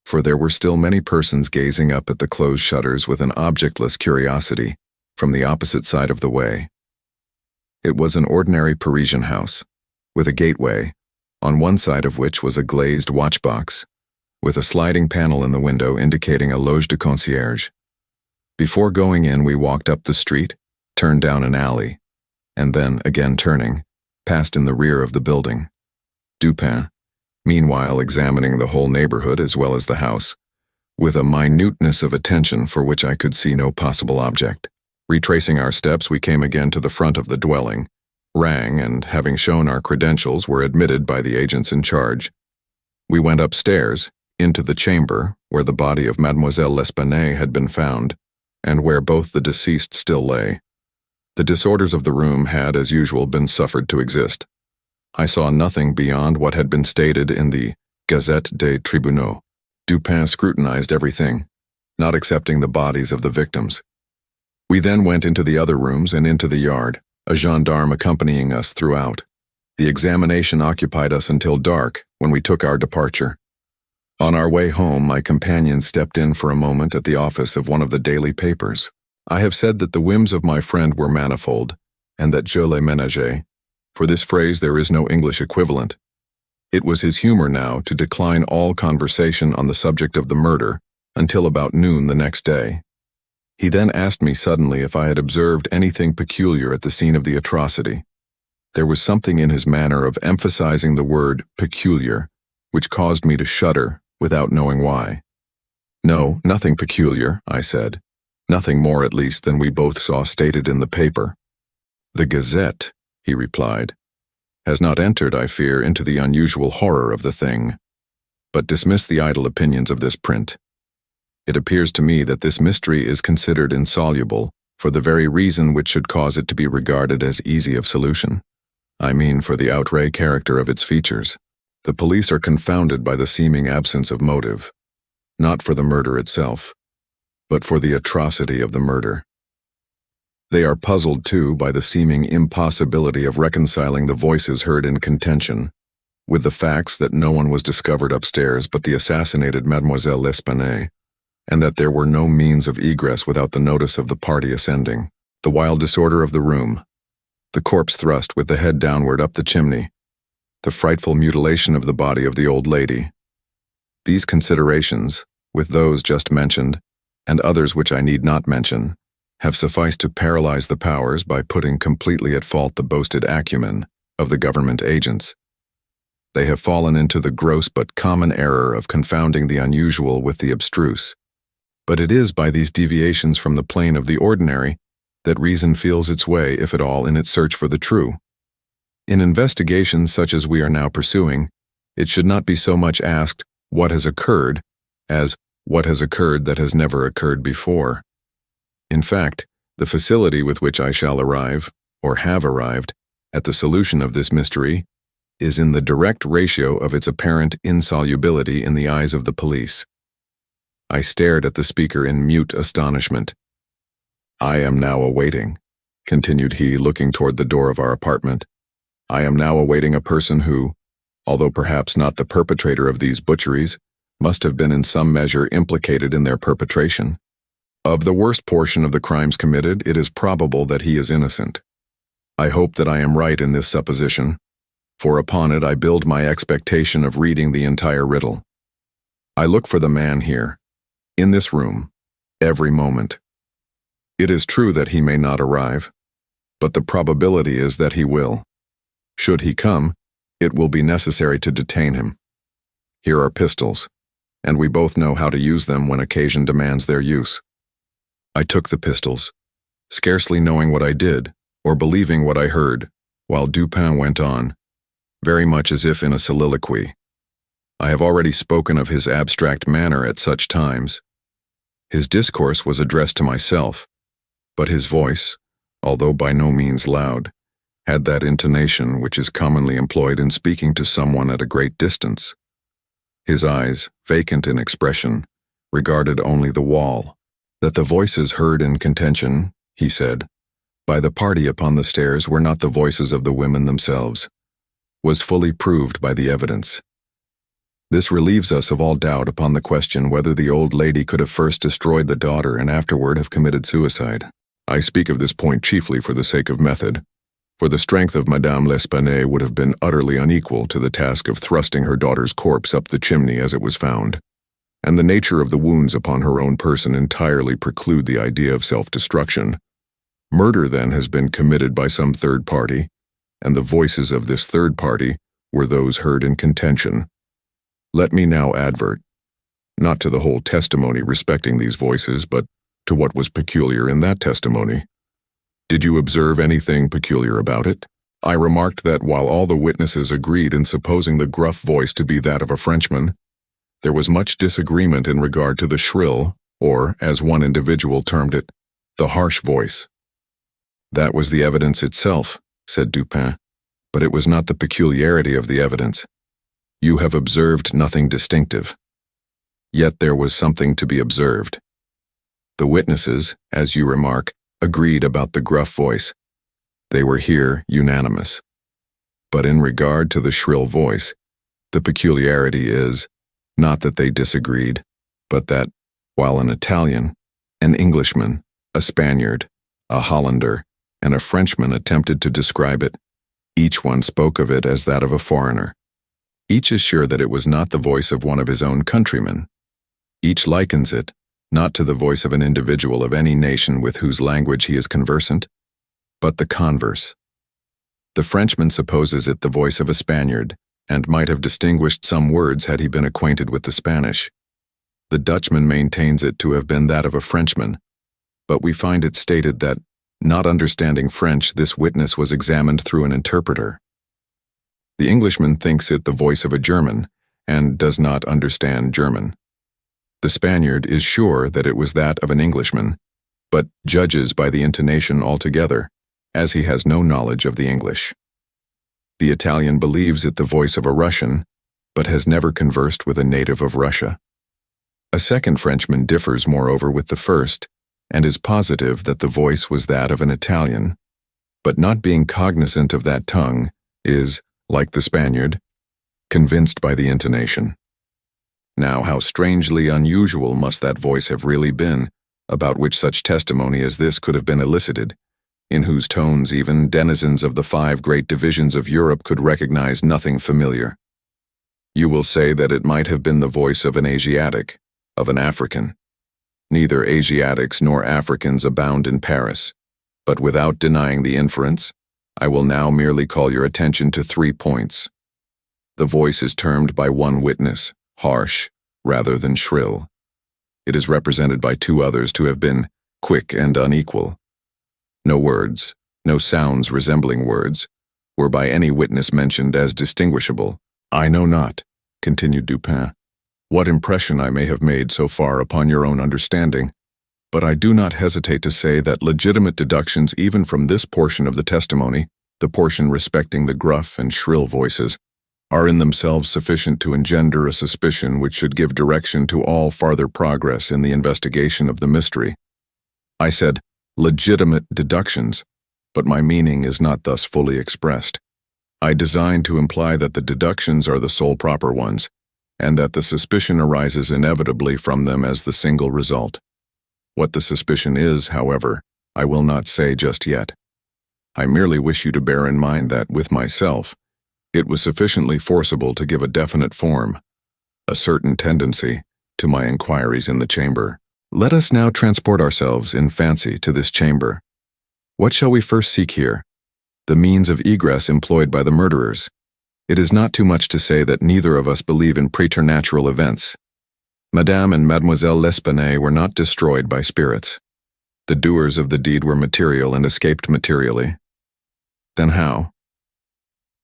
for there were still many persons gazing up at the closed shutters with an objectless curiosity from the opposite side of the way. It was an ordinary Parisian house, with a gateway, on one side of which was a glazed watchbox, with a sliding panel in the window indicating a loge de concierge. Before going in, we walked up the street, turned down an alley, and then, again turning, passed in the rear of the building. Dupin, meanwhile examining the whole neighborhood as well as the house, with a minuteness of attention for which I could see no possible object. Retracing our steps, we came again to the front of the dwelling, rang, and having shown our credentials, were admitted by the agents in charge. We went upstairs, into the chamber where the body of Mademoiselle L'Espanaye had been found, and where both the deceased still lay. The disorders of the room had, as usual, been suffered to exist. I saw nothing beyond what had been stated in the Gazette des Tribunaux. Dupin scrutinized everything, not excepting the bodies of the victims. We then went into the other rooms and into the yard, a gendarme accompanying us throughout. The examination occupied us until dark, when we took our departure. On our way home, my companion stepped in for a moment at the office of one of the daily papers. I have said that the whims of my friend were manifold, and that je les ménageais. For this phrase there is no English equivalent. It was his humor now to decline all conversation on the subject of the murder until about noon the next day. He then asked me suddenly if I had observed anything peculiar at the scene of the atrocity. There was something in his manner of emphasizing the word peculiar, which caused me to shudder without knowing why. No, nothing peculiar, I said. Nothing more, at least, than we both saw stated in the paper. The Gazette, he replied, has not entered, I fear, into the unusual horror of the thing. But dismiss the idle opinions of this print. It appears to me that this mystery is considered insoluble for the very reason which should cause it to be regarded as easy of solution. I mean for the outre character of its features. The police are confounded by the seeming absence of motive, not for the murder itself, but for the atrocity of the murder. They are puzzled, too, by the seeming impossibility of reconciling the voices heard in contention, with the facts that no one was discovered upstairs but the assassinated Mademoiselle L'Espanaye, and that there were no means of egress without the notice of the party ascending. The wild disorder of the room, the corpse thrust with the head downward up the chimney, the frightful mutilation of the body of the old lady. These considerations, with those just mentioned, and others which I need not mention, have sufficed to paralyze the powers by putting completely at fault the boasted acumen of the government agents. They have fallen into the gross but common error of confounding the unusual with the abstruse. But it is by these deviations from the plane of the ordinary that reason feels its way, if at all, in its search for the true. In investigations such as we are now pursuing, it should not be so much asked, what has occurred, as what has occurred that has never occurred before. In fact, the facility with which I shall arrive, or have arrived, at the solution of this mystery is in the direct ratio of its apparent insolubility in the eyes of the police. I stared at the speaker in mute astonishment. "I am now awaiting," continued he, looking toward the door of our apartment. "I am now awaiting a person who, although perhaps not the perpetrator of these butcheries, must have been in some measure implicated in their perpetration. Of the worst portion of the crimes committed, it is probable that he is innocent. I hope that I am right in this supposition, for upon it I build my expectation of reading the entire riddle. I look for the man here, in this room, every moment. It is true that he may not arrive, but the probability is that he will. Should he come, it will be necessary to detain him. Here are pistols, and we both know how to use them when occasion demands their use." I took the pistols, scarcely knowing what I did, or believing what I heard, while Dupin went on, very much as if in a soliloquy. I have already spoken of his abstract manner at such times. His discourse was addressed to myself, but his voice, although by no means loud, had that intonation which is commonly employed in speaking to someone at a great distance. His eyes, vacant in expression, regarded only the wall. That the voices heard in contention, he said, by the party upon the stairs were not the voices of the women themselves, was fully proved by the evidence. This relieves us of all doubt upon the question whether the old lady could have first destroyed the daughter and afterward have committed suicide. I speak of this point chiefly for the sake of method, for the strength of Madame L'Espanaye would have been utterly unequal to the task of thrusting her daughter's corpse up the chimney as it was found, and the nature of the wounds upon her own person entirely preclude the idea of self-destruction. Murder, then, has been committed by some third party, and the voices of this third party were those heard in contention. Let me now advert, not to the whole testimony respecting these voices, but to what was peculiar in that testimony. Did you observe anything peculiar about it? I remarked that while all the witnesses agreed in supposing the gruff voice to be that of a Frenchman, there was much disagreement in regard to the shrill, or, as one individual termed it, the harsh voice. That was the evidence itself, said Dupin, but it was not the peculiarity of the evidence. You have observed nothing distinctive. Yet there was something to be observed. The witnesses, as you remark, agreed about the gruff voice. They were here unanimous. But in regard to the shrill voice, the peculiarity is, not that they disagreed, but that, while an Italian, an Englishman, a Spaniard, a Hollander, and a Frenchman attempted to describe it, each one spoke of it as that of a foreigner. Each is sure that it was not the voice of one of his own countrymen. Each likens it, not to the voice of an individual of any nation with whose language he is conversant, but the converse. The Frenchman supposes it the voice of a Spaniard, and might have distinguished some words had he been acquainted with the Spanish. The Dutchman maintains it to have been that of a Frenchman, but we find it stated that, not understanding French, this witness was examined through an interpreter. The Englishman thinks it the voice of a German, and does not understand German. The Spaniard is sure that it was that of an Englishman, but judges by the intonation altogether, as he has no knowledge of the English. The Italian believes it the voice of a Russian, but has never conversed with a native of Russia. A second Frenchman differs, moreover, with the first, and is positive that the voice was that of an Italian, but not being cognizant of that tongue, is, like the Spaniard, convinced by the intonation. Now, how strangely unusual must that voice have really been, about which such testimony as this could have been elicited, in whose tones even denizens of the 5 great divisions of Europe could recognize nothing familiar. You will say that it might have been the voice of an Asiatic, of an African. Neither Asiatics nor Africans abound in Paris, but without denying the inference, I will now merely call your attention to 3 points. The voice is termed by one witness harsh rather than shrill. It is represented by 2 others to have been quick and unequal. No words, no sounds resembling words, were by any witness mentioned as distinguishable. I know not, continued Dupin, what impression I may have made so far upon your own understanding, but I do not hesitate to say that legitimate deductions even from this portion of the testimony, the portion respecting the gruff and shrill voices, are in themselves sufficient to engender a suspicion which should give direction to all farther progress in the investigation of the mystery. I said, legitimate deductions, but my meaning is not thus fully expressed. I design to imply that the deductions are the sole proper ones, and that the suspicion arises inevitably from them as the single result. What the suspicion is, however, I will not say just yet. I merely wish you to bear in mind that, with myself, it was sufficiently forcible to give a definite form, a certain tendency, to my inquiries in the chamber. Let us now transport ourselves in fancy to this chamber. What shall we first seek here? The means of egress employed by the murderers. It is not too much to say that neither of us believe in preternatural events. Madame and Mademoiselle L'Espanaye were not destroyed by spirits. The doers of the deed were material and escaped materially. Then how?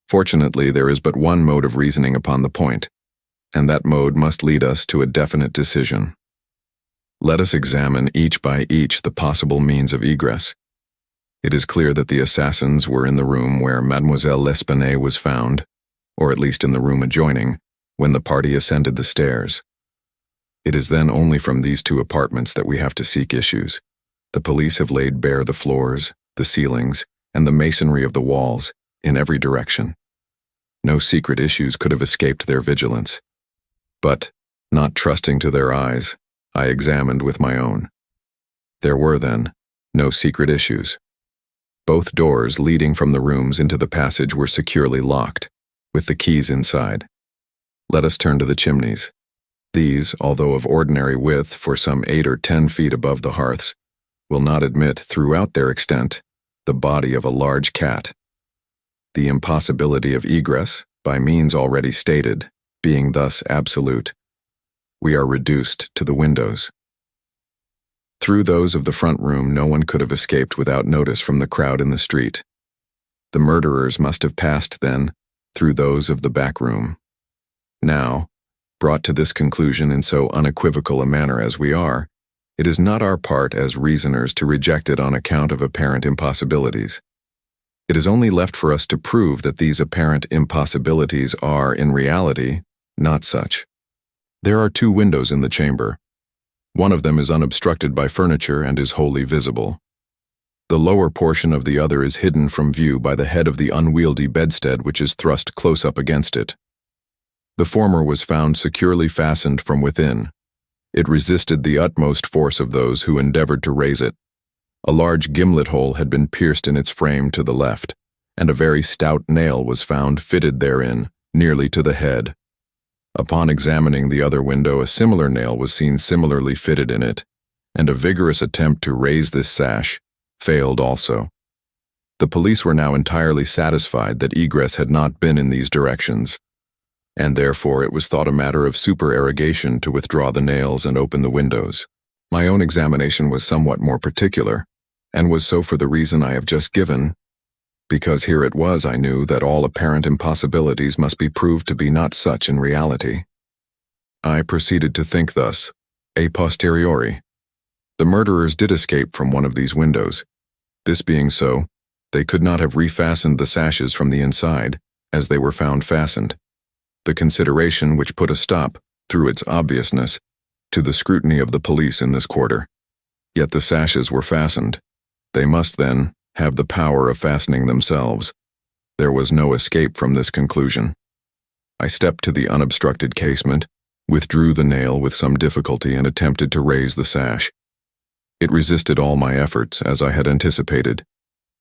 Fortunately, there is but one mode of reasoning upon the point, and that mode must lead us to a definite decision. Let us examine each by each the possible means of egress. It is clear that the assassins were in the room where Mademoiselle L'Espanaye was found, or at least in the room adjoining, when the party ascended the stairs. It is then only from these 2 apartments that we have to seek issues. The police have laid bare the floors, the ceilings, and the masonry of the walls, in every direction. No secret issues could have escaped their vigilance. But, not trusting to their eyes, I examined with my own. There were, then, no secret issues. Both doors leading from the rooms into the passage were securely locked, with the keys inside. Let us turn to the chimneys. These, although of ordinary width for some 8 or 10 feet above the hearths, will not admit, throughout their extent, the body of a large cat. The impossibility of egress, by means already stated, being thus absolute, we are reduced to the windows. Through those of the front room no one could have escaped without notice from the crowd in the street. The murderers must have passed, then, through those of the back room. Now, brought to this conclusion in so unequivocal a manner as we are, it is not our part as reasoners to reject it on account of apparent impossibilities. It is only left for us to prove that these apparent impossibilities are, in reality, not such. There are 2 windows in the chamber. One of them is unobstructed by furniture and is wholly visible. The lower portion of the other is hidden from view by the head of the unwieldy bedstead which is thrust close up against it. The former was found securely fastened from within. It resisted the utmost force of those who endeavored to raise it. A large gimlet hole had been pierced in its frame to the left, and a very stout nail was found fitted therein, nearly to the head. Upon examining the other window, a similar nail was seen similarly fitted in it, and a vigorous attempt to raise this sash failed also. The police were now entirely satisfied that egress had not been in these directions, and therefore it was thought a matter of supererogation to withdraw the nails and open the windows. My own examination was somewhat more particular, and was so for the reason I have just given, because here it was I knew that all apparent impossibilities must be proved to be not such in reality. I proceeded to think thus, a posteriori. The murderers did escape from one of these windows. This being so, they could not have refastened the sashes from the inside, as they were found fastened. The consideration which put a stop, through its obviousness, to the scrutiny of the police in this quarter. Yet the sashes were fastened. They must, then, have the power of fastening themselves. There was no escape from this conclusion. I stepped to the unobstructed casement, withdrew the nail with some difficulty and attempted to raise the sash. It resisted all my efforts, as I had anticipated.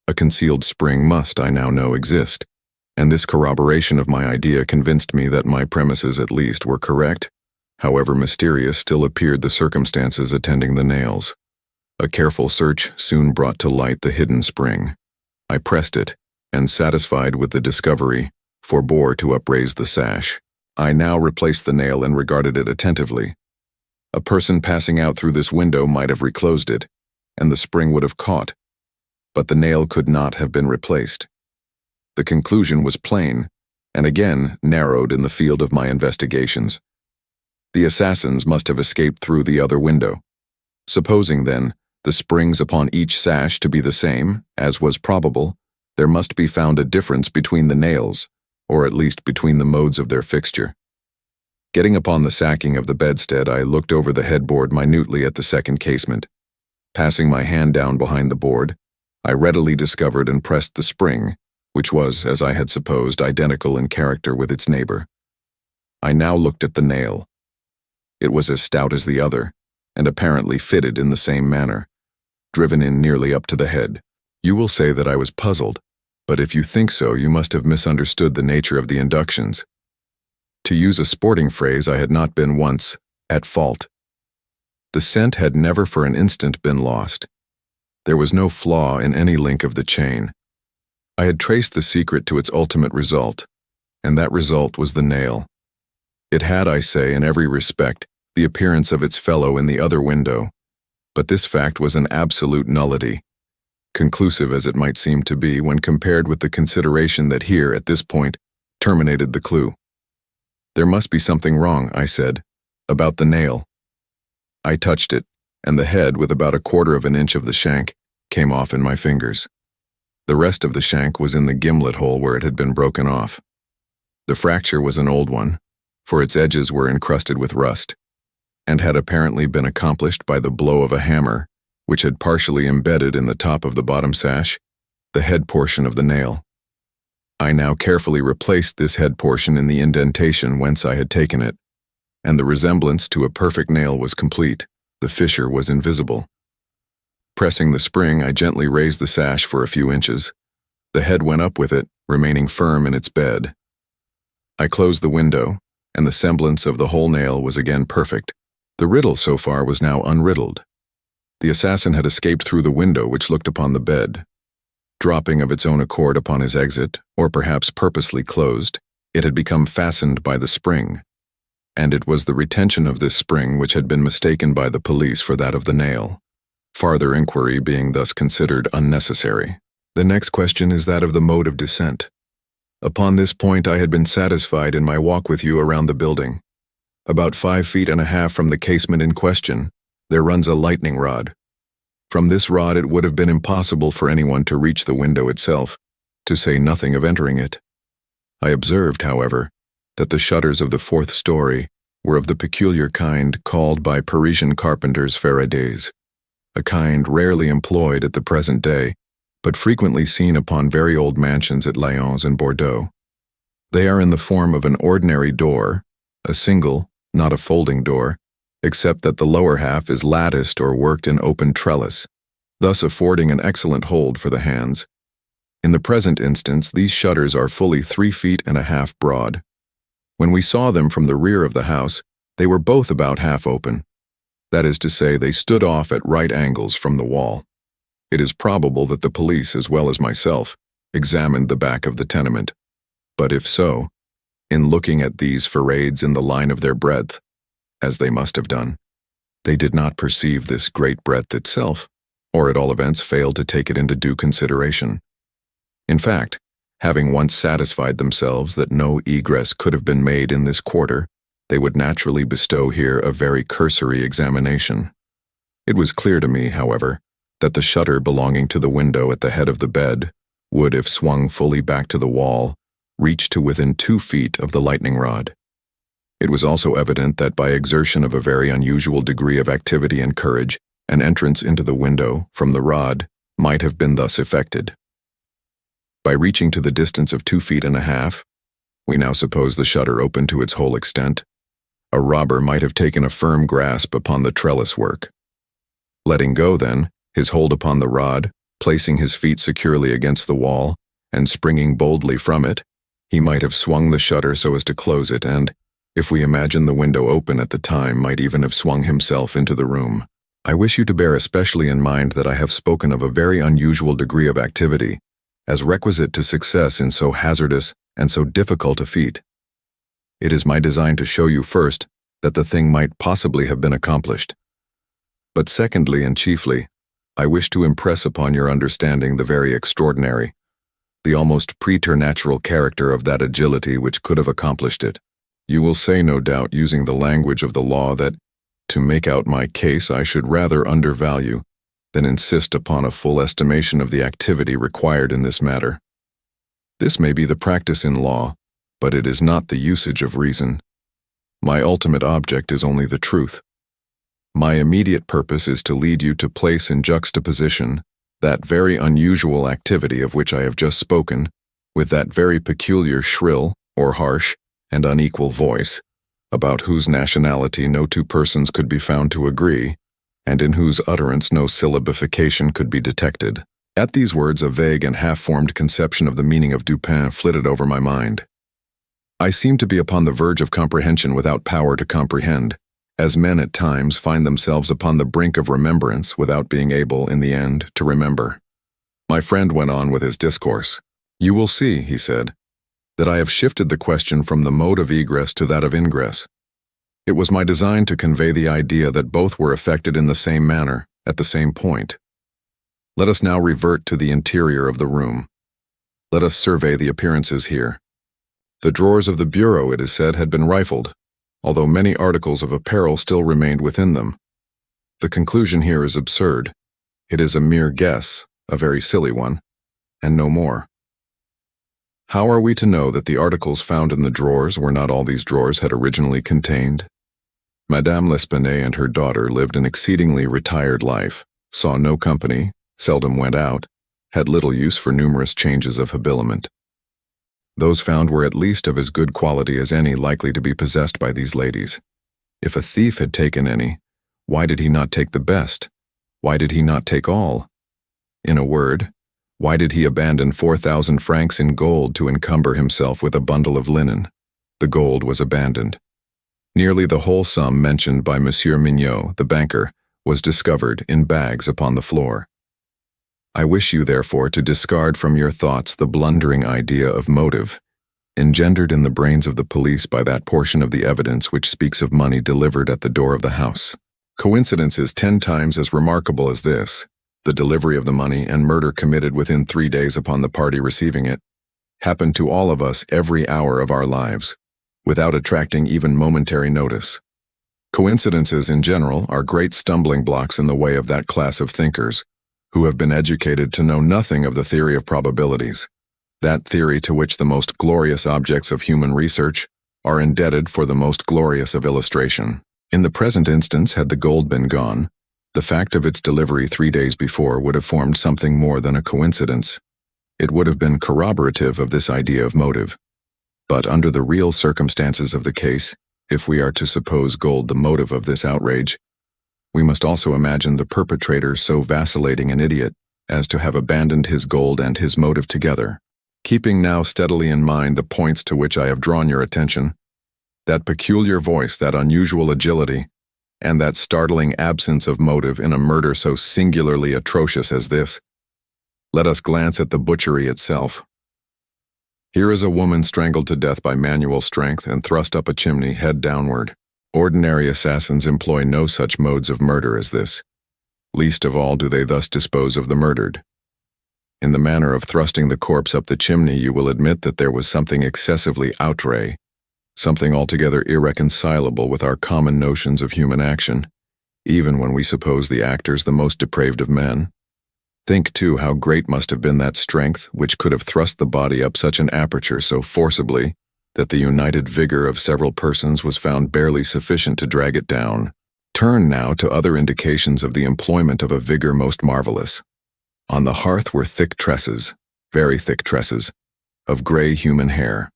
A concealed spring must, I now know, exist, and this corroboration of my idea convinced me that my premises at least were correct. However mysterious still appeared the circumstances attending the nails. A careful search soon brought to light the hidden spring. I pressed it, and satisfied with the discovery, forbore to upraise the sash. I now replaced the nail and regarded it attentively. A person passing out through this window might have reclosed it, and the spring would have caught, but the nail could not have been replaced. The conclusion was plain, and again narrowed in the field of my investigations. The assassins must have escaped through the other window. Supposing, then, the springs upon each sash to be the same, as was probable, there must be found a difference between the nails, or at least between the modes of their fixture. Getting upon the sacking of the bedstead, I looked over the headboard minutely at the second casement. Passing my hand down behind the board, I readily discovered and pressed the spring, which was, as I had supposed, identical in character with its neighbor. I now looked at the nail. It was as stout as the other, and apparently fitted in the same manner, driven in nearly up to the head. You will say that I was puzzled, but if you think so, you must have misunderstood the nature of the inductions. To use a sporting phrase, I had not been once at fault. The scent had never for an instant been lost. There was no flaw in any link of the chain. I had traced the secret to its ultimate result, and that result was the nail. It had, I say, in every respect, the appearance of its fellow in the other window, but this fact was an absolute nullity, conclusive as it might seem to be when compared with the consideration that here, at this point, terminated the clue. There must be something wrong, I said, about the nail. I touched it, and the head, with about 1/4 of an inch of the shank, came off in my fingers. The rest of the shank was in the gimlet hole where it had been broken off. The fracture was an old one, for its edges were encrusted with rust, and had apparently been accomplished by the blow of a hammer, which had partially embedded in the top of the bottom sash the head portion of the nail. I now carefully replaced this head portion in the indentation whence I had taken it, and the resemblance to a perfect nail was complete. The fissure was invisible. Pressing the spring, I gently raised the sash for a few inches. The head went up with it, remaining firm in its bed. I closed the window, and the semblance of the whole nail was again perfect. The riddle so far was now unriddled. The assassin had escaped through the window which looked upon the bed. Dropping of its own accord upon his exit, or perhaps purposely closed, it had become fastened by the spring, and it was the retention of this spring which had been mistaken by the police for that of the nail, farther inquiry being thus considered unnecessary. The next question is that of the mode of descent. Upon this point I had been satisfied in my walk with you around the building. About 5 feet and a half from the casement in question, there runs a lightning rod. From this rod it would have been impossible for anyone to reach the window itself, to say nothing of entering it. I observed, however, that the shutters of the 4th story were of the peculiar kind called by Parisian carpenters ferrades, a kind rarely employed at the present day, but frequently seen upon very old mansions at Lyons and Bordeaux. They are in the form of an ordinary door, a single, not a folding door, except that the lower half is latticed or worked in open trellis, thus affording an excellent hold for the hands. In the present instance, these shutters are fully 3 feet and a half broad. When we saw them from the rear of the house, they were both about half open. That is to say, they stood off at right angles from the wall. It is probable that the police, as well as myself, examined the back of the tenement. But if so, in looking at these ferrades in the line of their breadth, as they must have done, they did not perceive this great breadth itself, or at all events failed to take it into due consideration. In fact, having once satisfied themselves that no egress could have been made in this quarter, they would naturally bestow here a very cursory examination. It was clear to me, however, that the shutter belonging to the window at the head of the bed would, if swung fully back to the wall, reach to within 2 feet of the lightning rod. It was also evident that by exertion of a very unusual degree of activity and courage, an entrance into the window from the rod might have been thus effected. By reaching to the distance of 2 feet and a half, We now suppose the shutter open to its whole extent. A robber might have taken a firm grasp upon the trellis work. Letting go, then, his hold upon the rod, placing his feet securely against the wall, and springing boldly from it, he might have swung the shutter so as to close it and, if we imagine the window open at the time, might even have swung himself into the room. I wish you to bear especially in mind that I have spoken of a very unusual degree of activity, as requisite to success in so hazardous and so difficult a feat. It is my design to show you first that the thing might possibly have been accomplished. But secondly and chiefly, I wish to impress upon your understanding the very extraordinary, the almost preternatural character of that agility which could have accomplished it. You will say, no doubt, using the language of the law, that to make out my case I should rather undervalue than insist upon a full estimation of the activity required in this matter. This may be the practice in law, but it is not the usage of reason. My ultimate object is only the truth. My immediate purpose is to lead you to place in juxtaposition that very unusual activity of which I have just spoken, with that very peculiar shrill, or harsh, and unequal voice, about whose nationality no two persons could be found to agree, and in whose utterance no syllabification could be detected. At these words, a vague and half-formed conception of the meaning of Dupin flitted over my mind. I seemed to be upon the verge of comprehension without power to comprehend, as men at times find themselves upon the brink of remembrance without being able, in the end, to remember. My friend went on with his discourse. You will see, he said, that I have shifted the question from the mode of egress to that of ingress. It was my design to convey the idea that both were effected in the same manner, at the same point. Let us now revert to the interior of the room. Let us survey the appearances here. The drawers of the bureau, it is said, had been rifled, although many articles of apparel still remained within them. The conclusion here is absurd. It is a mere guess, a very silly one, and no more. How are we to know that the articles found in the drawers were not all these drawers had originally contained? Madame L'Espanaye and her daughter lived an exceedingly retired life, saw no company, seldom went out, had little use for numerous changes of habiliment. Those found were at least of as good quality as any likely to be possessed by these ladies. If a thief had taken any, why did he not take the best? Why did he not take all? In a word, why did he abandon 4,000 francs in gold to encumber himself with a bundle of linen? The gold was abandoned. Nearly the whole sum mentioned by Monsieur Mignot, the banker, was discovered in bags upon the floor. I wish you, therefore, to discard from your thoughts the blundering idea of motive, engendered in the brains of the police by that portion of the evidence which speaks of money delivered at the door of the house. Coincidences 10 times as remarkable as this, the delivery of the money and murder committed within 3 days upon the party receiving it, happen to all of us every hour of our lives, without attracting even momentary notice. Coincidences in general are great stumbling blocks in the way of that class of thinkers who have been educated to know nothing of the theory of probabilities, that theory to which the most glorious objects of human research are indebted for the most glorious of illustration. In the present instance, had the gold been gone, the fact of its delivery 3 days before would have formed something more than a coincidence. It would have been corroborative of this idea of motive. But under the real circumstances of the case, if we are to suppose gold the motive of this outrage, we must also imagine the perpetrator so vacillating an idiot as to have abandoned his gold and his motive together. Keeping now steadily in mind the points to which I have drawn your attention, that peculiar voice, that unusual agility, and that startling absence of motive in a murder so singularly atrocious as this, let us glance at the butchery itself. Here is a woman strangled to death by manual strength and thrust up a chimney head downward. Ordinary assassins employ no such modes of murder as this. Least of all do they thus dispose of the murdered. In the manner of thrusting the corpse up the chimney, you will admit that there was something excessively outre, something altogether irreconcilable with our common notions of human action, even when we suppose the actors the most depraved of men. Think, too, how great must have been that strength which could have thrust the body up such an aperture so forcibly that the united vigor of several persons was found barely sufficient to drag it down. Turn now to other indications of the employment of a vigor most marvelous. On the hearth were thick tresses, very thick tresses, of gray human hair.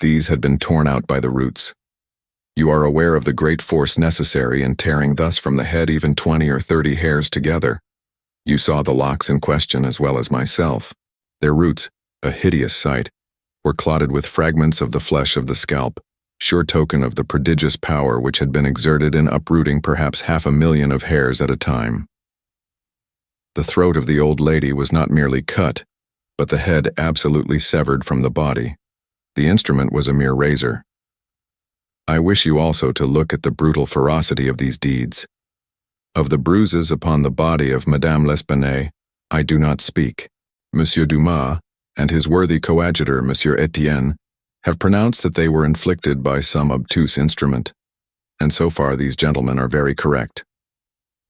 These had been torn out by the roots. You are aware of the great force necessary in tearing thus from the head even 20 or 30 hairs together. You saw the locks in question as well as myself. Their roots, a hideous sight, were clotted with fragments of the flesh of the scalp, sure token of the prodigious power which had been exerted in uprooting perhaps 500,000 of hairs at a time. The throat of the old lady was not merely cut, but the head absolutely severed from the body. The instrument was a mere razor. I wish you also to look at the brutal ferocity of these deeds. Of the bruises upon the body of Madame L'Espanaye, I do not speak. Monsieur Dumas and his worthy coadjutor, Monsieur Etienne, have pronounced that they were inflicted by some obtuse instrument, and so far these gentlemen are very correct.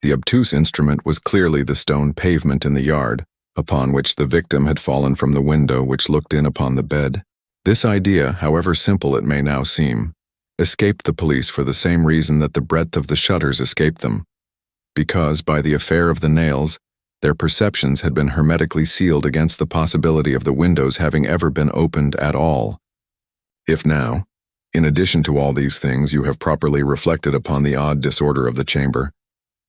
The obtuse instrument was clearly the stone pavement in the yard, upon which the victim had fallen from the window which looked in upon the bed. This idea, however simple it may now seem, escaped the police for the same reason that the breadth of the shutters escaped them, because, by the affair of the nails, their perceptions had been hermetically sealed against the possibility of the windows having ever been opened at all. If now, in addition to all these things, you have properly reflected upon the odd disorder of the chamber,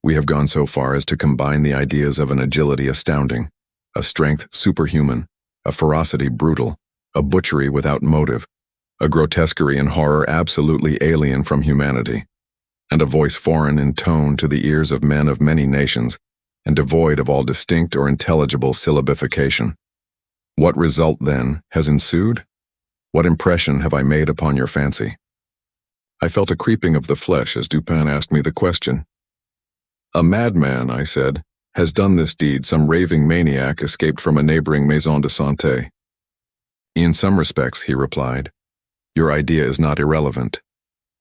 we have gone so far as to combine the ideas of an agility astounding, a strength superhuman, a ferocity brutal, a butchery without motive, a grotesquerie and horror absolutely alien from humanity, and a voice foreign in tone to the ears of men of many nations, and devoid of all distinct or intelligible syllabification. What result, then, has ensued? What impression have I made upon your fancy? I felt a creeping of the flesh as Dupin asked me the question. A madman, I said, has done this deed. Some raving maniac escaped from a neighboring maison de santé. In some respects, he replied, your idea is not irrelevant,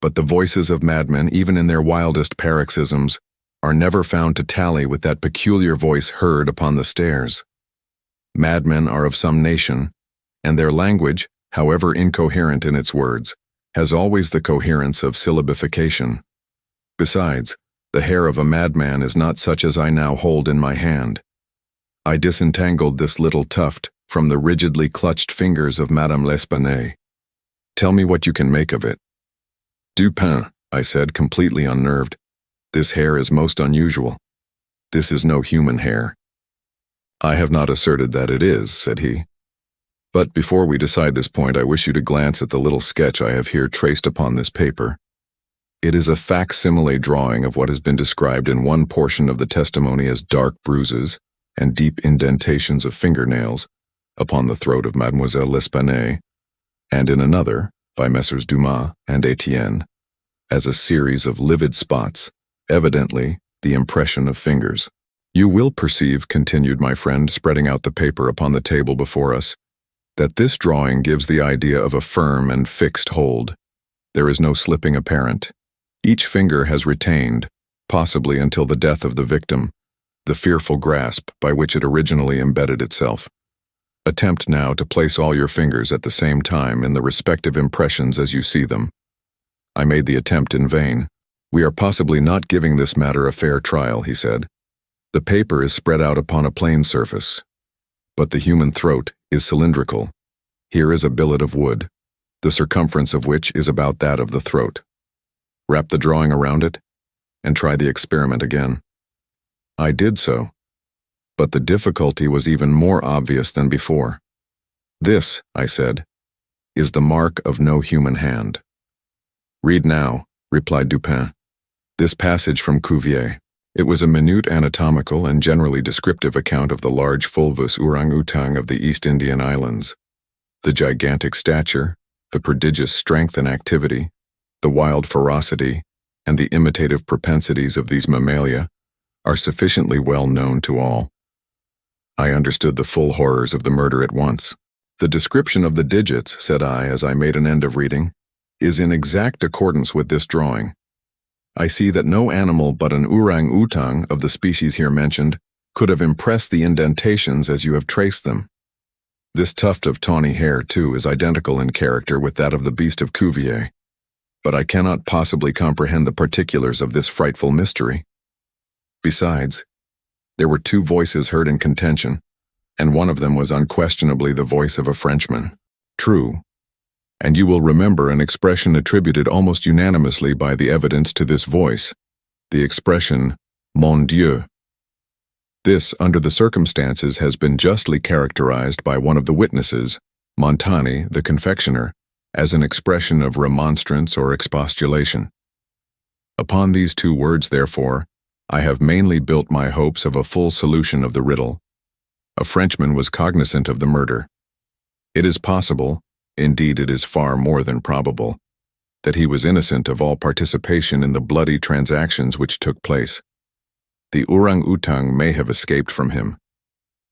but the voices of madmen, even in their wildest paroxysms, are never found to tally with that peculiar voice heard upon the stairs. Madmen are of some nation, and their language, however incoherent in its words, has always the coherence of syllabification. Besides, the hair of a madman is not such as I now hold in my hand. I disentangled this little tuft from the rigidly clutched fingers of Madame L'Espanaye. Tell me what you can make of it. Dupin, I said, completely unnerved. This hair is most unusual. This is no human hair. I have not asserted that it is, said he. But before we decide this point, I wish you to glance at the little sketch I have here traced upon this paper. It is a facsimile drawing of what has been described in one portion of the testimony as dark bruises and deep indentations of fingernails upon the throat of Mademoiselle L'Espanaye, and in another, by Messrs. Dumas and Etienne, as a series of livid spots, evidently the impression of fingers. You will perceive, continued my friend, spreading out the paper upon the table before us, that this drawing gives the idea of a firm and fixed hold. There is no slipping apparent. Each finger has retained, possibly until the death of the victim, the fearful grasp by which it originally embedded itself. Attempt now to place all your fingers at the same time in the respective impressions as you see them. I made the attempt in vain. We are possibly not giving this matter a fair trial, he said. The paper is spread out upon a plain surface, but the human throat is cylindrical. Here is a billet of wood, the circumference of which is about that of the throat. Wrap the drawing around it, and try the experiment again. I did so, but the difficulty was even more obvious than before. This, I said, is the mark of no human hand. Read now, replied Dupin, this passage from Cuvier. It was a minute anatomical and generally descriptive account of the large fulvous orang-outang of the East Indian Islands. The gigantic stature, the prodigious strength and activity, the wild ferocity, and the imitative propensities of these mammalia are sufficiently well known to all. I understood the full horrors of the murder at once. The description of the digits, said I as I made an end of reading, is in exact accordance with this drawing. I see that no animal but an orang-outang of the species here mentioned could have impressed the indentations as you have traced them. This tuft of tawny hair, too, is identical in character with that of the beast of Cuvier, but I cannot possibly comprehend the particulars of this frightful mystery. Besides, there were two voices heard in contention, and one of them was unquestionably the voice of a Frenchman. True, and you will remember an expression attributed almost unanimously by the evidence to this voice, the expression, mon Dieu. This, under the circumstances, has been justly characterized by one of the witnesses, Montani, the confectioner, as an expression of remonstrance or expostulation. Upon these two words, therefore, I have mainly built my hopes of a full solution of the riddle. A Frenchman was cognizant of the murder. It is possible, indeed it is far more than probable, that he was innocent of all participation in the bloody transactions which took place. The orang-utang may have escaped from him.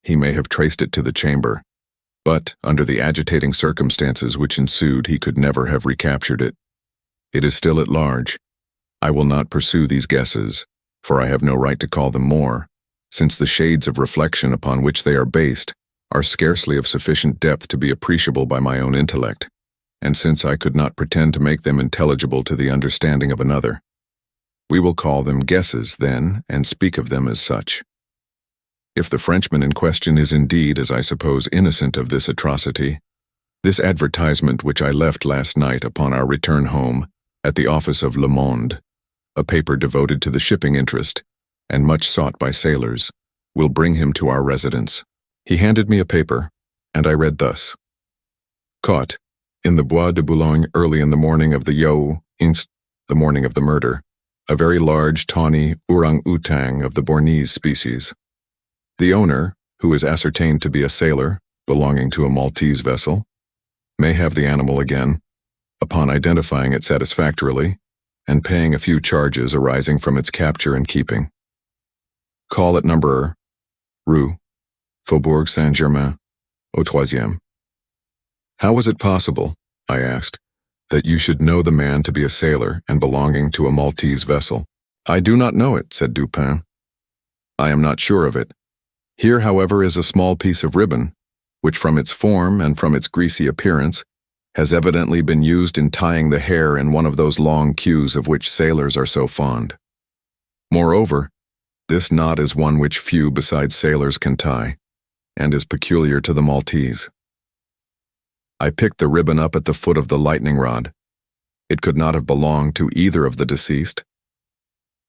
He may have traced it to the chamber, but under the agitating circumstances which ensued he could never have recaptured it. It is still at large. I will not pursue these guesses, for I have no right to call them more, since the shades of reflection upon which they are based are scarcely of sufficient depth to be appreciable by my own intellect, and since I could not pretend to make them intelligible to the understanding of another. We will call them guesses, then, and speak of them as such. If the Frenchman in question is indeed, as I suppose, innocent of this atrocity, this advertisement which I left last night upon our return home at the office of Le Monde, a paper devoted to the shipping interest and much sought by sailors, will bring him to our residence. He handed me a paper, and I read thus: Caught in the Bois de Boulogne early in the morning of the the morning of the murder, a very large tawny orang-utang of the Bornese species. The owner, who is ascertained to be a sailor belonging to a Maltese vessel, may have the animal again, upon identifying it satisfactorily and paying a few charges arising from its capture and keeping. Call at number RUE, Faubourg Saint-Germain, au troisième. How was it possible, I asked, that you should know the man to be a sailor and belonging to a Maltese vessel? I do not know it, said Dupin. I am not sure of it. Here, however, is a small piece of ribbon, which from its form and from its greasy appearance has evidently been used in tying the hair in one of those long queues of which sailors are so fond. Moreover, this knot is one which few besides sailors can tie, and is peculiar to the Maltese. I picked the ribbon up at the foot of the lightning rod. It could not have belonged to either of the deceased.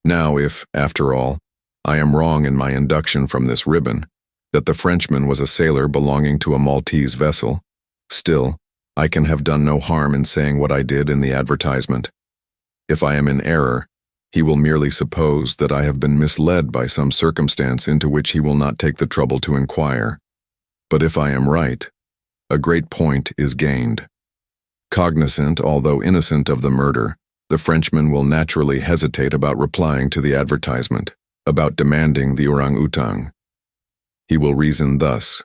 Now if, after all, I am wrong in my induction from this ribbon, that the Frenchman was a sailor belonging to a Maltese vessel, still, I can have done no harm in saying what I did in the advertisement. If I am in error, he will merely suppose that I have been misled by some circumstance into which he will not take the trouble to inquire. But if I am right, a great point is gained. Cognizant, although innocent of the murder, the Frenchman will naturally hesitate about replying to the advertisement, about demanding the orang-utang. He will reason thus: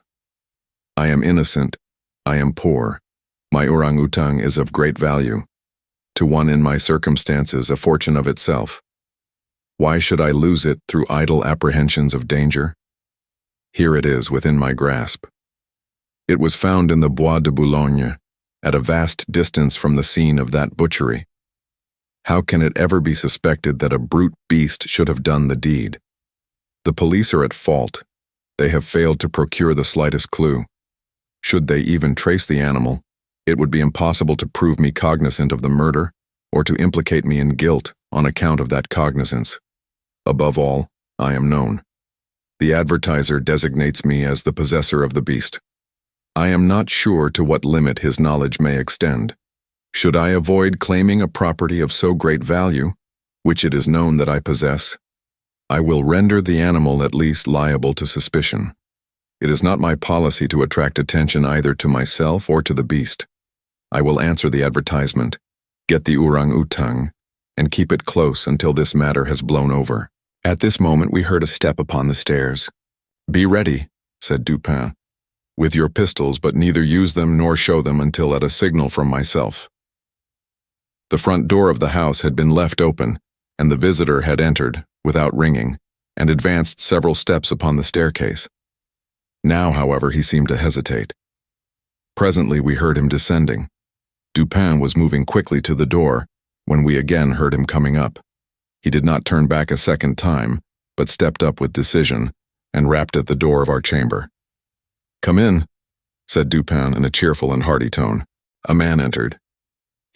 I am innocent, I am poor, my orang-utang is of great value, to one in my circumstances a fortune of itself. Why should I lose it through idle apprehensions of danger? Here it is within my grasp. It was found in the Bois de Boulogne, at a vast distance from the scene of that butchery. How can it ever be suspected that a brute beast should have done the deed? The police are at fault. They have failed to procure the slightest clue. Should they even trace the animal, it would be impossible to prove me cognizant of the murder or to implicate me in guilt on account of that cognizance. Above all, I am known. The advertiser designates me as the possessor of the beast. I am not sure to what limit his knowledge may extend. Should I avoid claiming a property of so great value, which it is known that I possess, I will render the animal at least liable to suspicion. It is not my policy to attract attention either to myself or to the beast. I will answer the advertisement, get the orang-utang, and keep it close until this matter has blown over. At this moment we heard a step upon the stairs. Be ready, said Dupin, with your pistols, but neither use them nor show them until at a signal from myself. The front door of the house had been left open, and the visitor had entered, without ringing, and advanced several steps upon the staircase. Now, however, he seemed to hesitate. Presently we heard him descending. Dupin was moving quickly to the door, when we again heard him coming up. He did not turn back a second time, but stepped up with decision, and rapped at the door of our chamber. Come in, said Dupin in a cheerful and hearty tone. A man entered.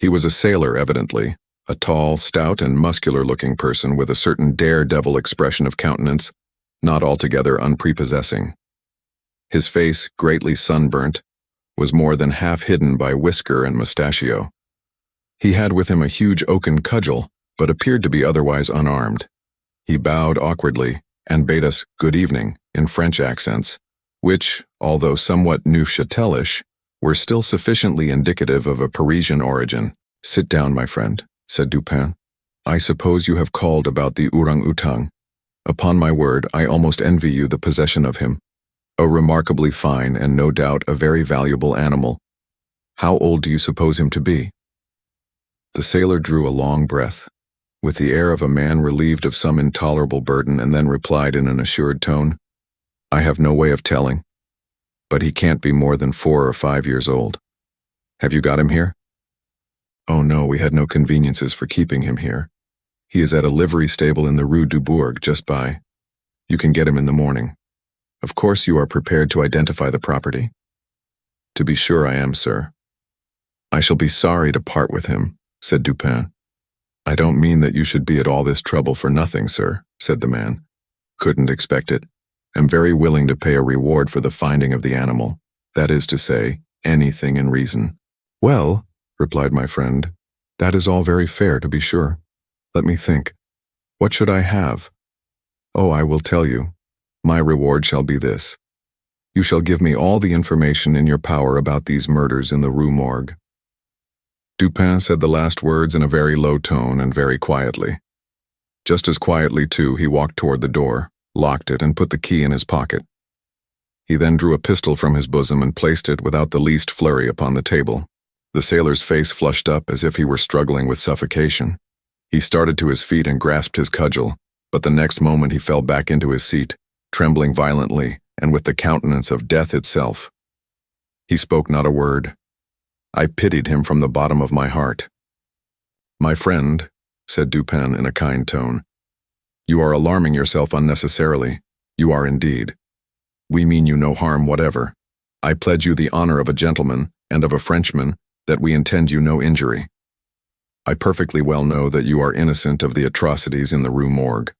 He was a sailor, evidently, a tall, stout, and muscular-looking person with a certain daredevil expression of countenance, not altogether unprepossessing. His face, greatly sunburnt, was more than half hidden by whisker and mustachio. He had with him a huge oaken cudgel, but appeared to be otherwise unarmed. He bowed awkwardly and bade us good evening in French accents, which, although somewhat Neufchâtelish, were still sufficiently indicative of a Parisian origin. "Sit down, my friend," said Dupin. "I suppose you have called about the orang-outang. Upon my word, I almost envy you the possession of him. A remarkably fine and no doubt a very valuable animal. How old do you suppose him to be?" The sailor drew a long breath, with the air of a man relieved of some intolerable burden, and then replied in an assured tone, "I have no way of telling, but he can't be more than 4 or 5 years old. Have you got him here?" "Oh no, we had no conveniences for keeping him here. He is at a livery stable in the Rue du Bourg, just by. You can get him in the morning. Of course you are prepared to identify the property?" "To be sure I am, sir." "I shall be sorry to part with him," said Dupin. "I don't mean that you should be at all this trouble for nothing, sir," said the man. "Couldn't expect it. Am very willing to pay a reward for the finding of the animal, that is to say, anything in reason." "Well," replied my friend, "that is all very fair, to be sure. Let me think. What should I have? Oh, I will tell you. My reward shall be this. You shall give me all the information in your power about these murders in the Rue Morgue." Dupin said the last words in a very low tone and very quietly. Just as quietly, too, he walked toward the door, locked it, and put the key in his pocket. He then drew a pistol from his bosom and placed it without the least flurry upon the table. The sailor's face flushed up as if he were struggling with suffocation. He started to his feet and grasped his cudgel, but the next moment he fell back into his seat, trembling violently and with the countenance of death itself. He spoke not a word. I pitied him from the bottom of my heart. "My friend," said Dupin in a kind tone, "you are alarming yourself unnecessarily. You are indeed. We mean you no harm whatever. I pledge you the honor of a gentleman and of a Frenchman that we intend you no injury. I perfectly well know that you are innocent of the atrocities in the Rue Morgue.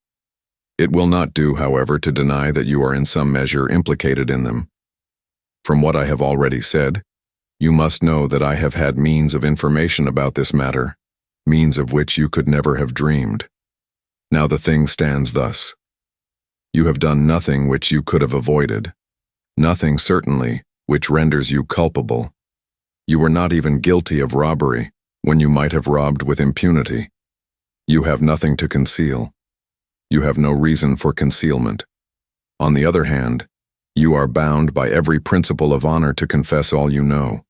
It will not do, however, to deny that you are in some measure implicated in them. From what I have already said, you must know that I have had means of information about this matter, means of which you could never have dreamed. Now the thing stands thus. You have done nothing which you could have avoided, nothing, certainly, which renders you culpable. You were not even guilty of robbery, when you might have robbed with impunity. You have nothing to conceal. You have no reason for concealment. On the other hand, you are bound by every principle of honor to confess all you know.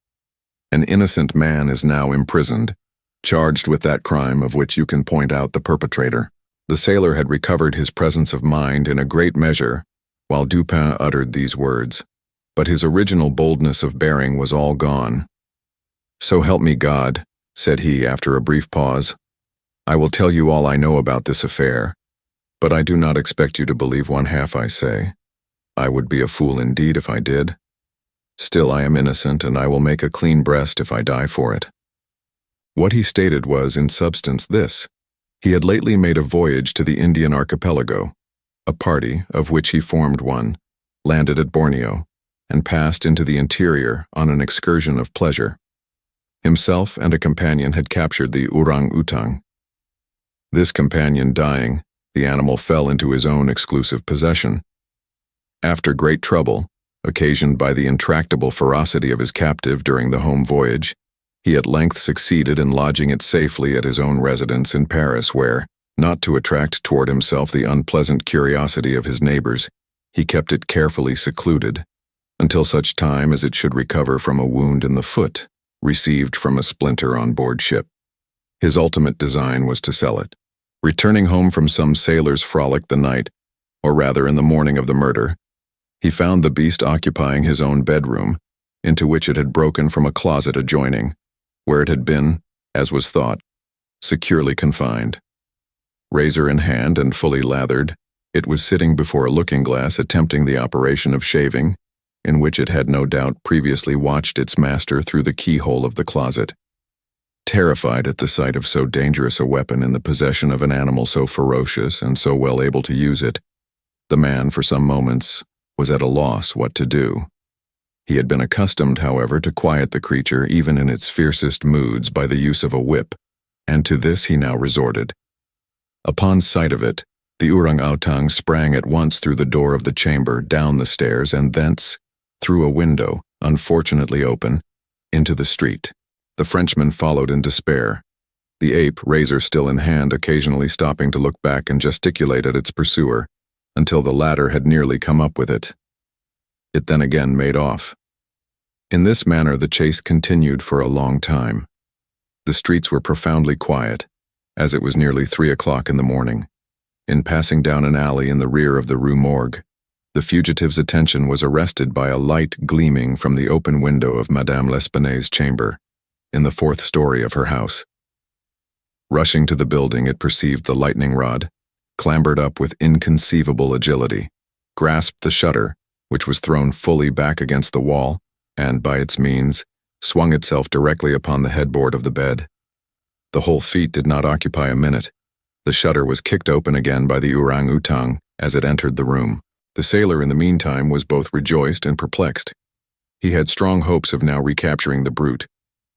An innocent man is now imprisoned, charged with that crime of which you can point out the perpetrator." The sailor had recovered his presence of mind in a great measure while Dupin uttered these words, but his original boldness of bearing was all gone. "So help me God," said he after a brief pause, "I will tell you all I know about this affair, but I do not expect you to believe one half I say. I would be a fool indeed if I did. Still I am innocent, and I will make a clean breast if I die for it." What he stated was, in substance, this. He had lately made a voyage to the Indian archipelago. A party, of which he formed one, landed at Borneo, and passed into the interior on an excursion of pleasure. Himself and a companion had captured the orang-outang. This companion dying, the animal fell into his own exclusive possession. After great trouble, occasioned by the intractable ferocity of his captive during the home voyage, he at length succeeded in lodging it safely at his own residence in Paris, where, not to attract toward himself the unpleasant curiosity of his neighbors, he kept it carefully secluded, until such time as it should recover from a wound in the foot, received from a splinter on board ship. His ultimate design was to sell it. Returning home from some sailor's frolic the night, or rather in the morning of the murder, he found the beast occupying his own bedroom, into which it had broken from a closet adjoining, where it had been, as was thought, securely confined. Razor in hand and fully lathered, it was sitting before a looking-glass attempting the operation of shaving, in which it had no doubt previously watched its master through the keyhole of the closet. terrified at the sight of so dangerous a weapon in the possession of an animal so ferocious and so well able to use it. The man, for some moments, was at a loss what to do. He had been accustomed, however, to quiet the creature even in its fiercest moods by the use of a whip, and to this he now resorted. Upon sight of it, the orang-outang sprang at once through the door of the chamber, down the stairs, and thence, through a window, unfortunately open, into the street. The Frenchman followed in despair, the ape, razor still in hand, occasionally stopping to look back and gesticulate at its pursuer, until the latter had nearly come up with it. It then again made off. In this manner the chase continued for a long time. The streets were profoundly quiet, as it was nearly 3 o'clock in the morning. In passing down an alley in the rear of the RUE MORGUE, the fugitive's attention was arrested by a light gleaming from the open window of Madame L'Espanaye's chamber, in the 4th story of her house. Rushing to the building, it perceived the lightning rod, clambered up with inconceivable agility, grasped the shutter, which was thrown fully back against the wall, and, by its means, swung itself directly upon the headboard of the bed. The whole feat did not occupy a minute. The shutter was kicked open again by the orang-outang as it entered the room. The sailor, in the meantime, was both rejoiced and perplexed. He had strong hopes of now recapturing the brute,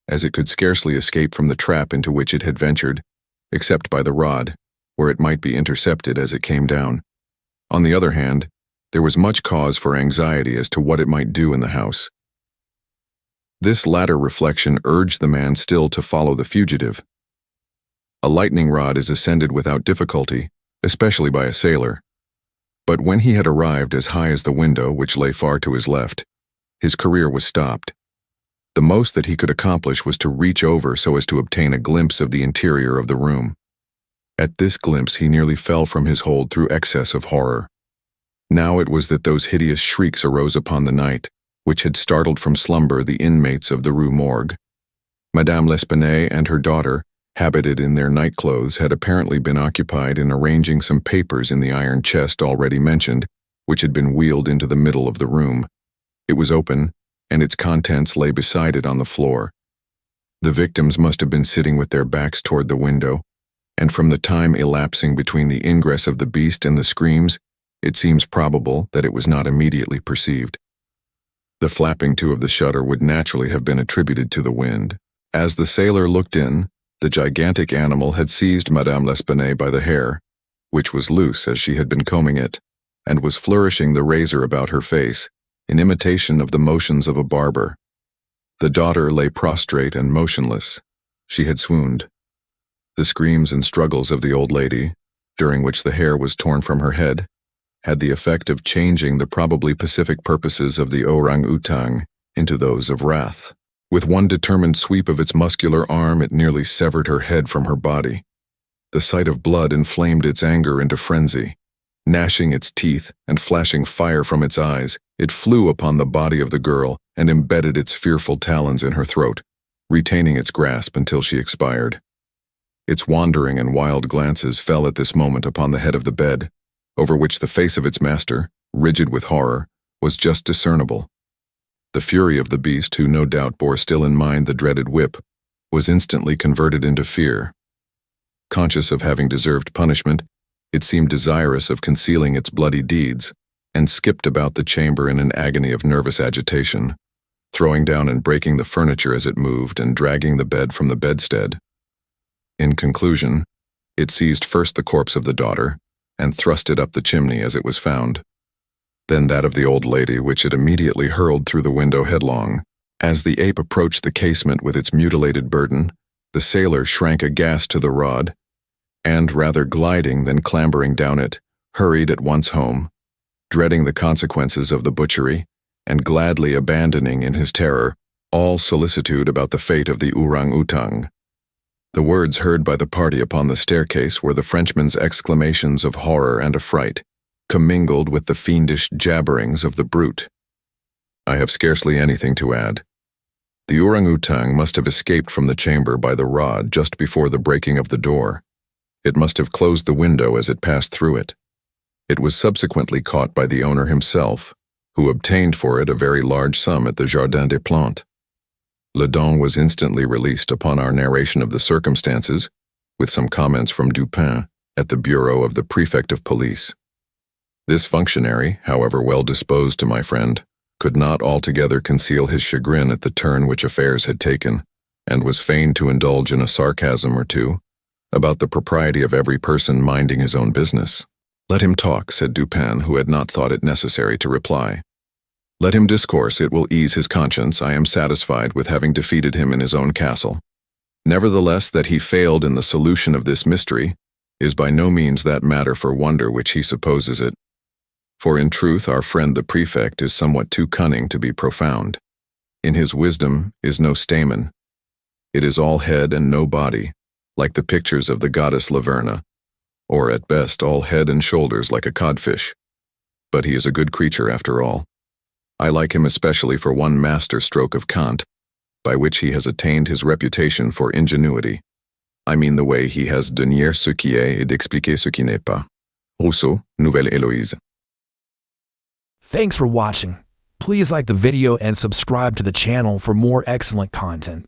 as it could scarcely escape from the trap into which it had ventured, except by the rod, where it might be intercepted as it came down. On the other hand, there was much cause for anxiety as to what it might do in the house. This latter reflection urged the man still to follow the fugitive. A lightning rod is ascended without difficulty, especially by a sailor. But when he had arrived as high as the window, which lay far to his left, his career was stopped. The most that he could accomplish was to reach over so as to obtain a glimpse of the interior of the room. At this glimpse he nearly fell from his hold through excess of horror. Now it was that those hideous shrieks arose upon the night, which had startled from slumber the inmates of the RUE MORGUE. Madame L'Espanaye and her daughter, habited in their night clothes, had apparently been occupied in arranging some papers in the iron chest already mentioned, which had been wheeled into the middle of the room. It was open, and its contents lay beside it on the floor. The victims must have been sitting with their backs toward the window, and from the time elapsing between the ingress of the beast and the screams, it seems probable that it was not immediately perceived. The flapping to of the shutter would naturally have been attributed to the wind. As the sailor looked in, the gigantic animal had seized Madame L'Espanaye by the hair, which was loose as she had been combing it, and was flourishing the razor about her face, in imitation of the motions of a barber. The daughter lay prostrate and motionless. She had swooned. The screams and struggles of the old lady, during which the hair was torn from her head, had the effect of changing the probably pacific purposes of the orang-outang into those of wrath. With one determined sweep of its muscular arm, it nearly severed her head from her body. The sight of blood inflamed its anger into frenzy. Gnashing its teeth and flashing fire from its eyes, it flew upon the body of the girl and embedded its fearful talons in her throat, retaining its grasp until she expired. Its wandering and wild glances fell at this moment upon the head of the bed, over which the face of its master, rigid with horror, was just discernible. The fury of the beast, who no doubt bore still in mind the dreaded whip, was instantly converted into fear. Conscious of having deserved punishment, it seemed desirous of concealing its bloody deeds, and skipped about the chamber in an agony of nervous agitation, throwing down and breaking the furniture as it moved and dragging the bed from the bedstead. In conclusion, it seized first the corpse of the daughter, and thrust it up the chimney as it was found. Then that of the old lady, which it immediately hurled through the window headlong. As the ape approached the casement with its mutilated burden, the sailor shrank aghast to the rod, and, rather gliding than clambering down it, hurried at once home, dreading the consequences of the butchery, and gladly abandoning in his terror all solicitude about the fate of the orang-outang. The words heard by the party upon the staircase were the Frenchman's exclamations of horror and affright, commingled with the fiendish jabberings of the brute. I have scarcely anything to add. The orang-outang must have escaped from the chamber by the rod just before the breaking of the door. It must have closed the window as it passed through it. It was subsequently caught by the owner himself, who obtained for it a very large sum at the Jardin des Plantes. Le Don was instantly released upon our narration of the circumstances, with some comments from Dupin at the bureau of the prefect of police. This functionary, however well disposed to my friend, could not altogether conceal his chagrin at the turn which affairs had taken, and was fain to indulge in a sarcasm or two about the propriety of every person minding his own business. "Let him talk," said Dupin, who had not thought it necessary to reply. "Let him discourse, it will ease his conscience. I am satisfied with having defeated him in his own castle. Nevertheless, that he failed in the solution of this mystery is by no means that matter for wonder which he supposes it. For in truth our friend the prefect is somewhat too cunning to be profound. In his wisdom is no stamen. It is all head and no body, like the pictures of the goddess Laverna, or at best all head and shoulders like a codfish. But he is a good creature after all. I like him especially for one master stroke of cant, by which he has attained his reputation for ingenuity. I mean the way he has de nier ce qui est et d'expliquer ce qui n'est pas. Rousseau, Nouvelle Héloïse. Thanks for watching. Please like the video and subscribe to the channel for more excellent content.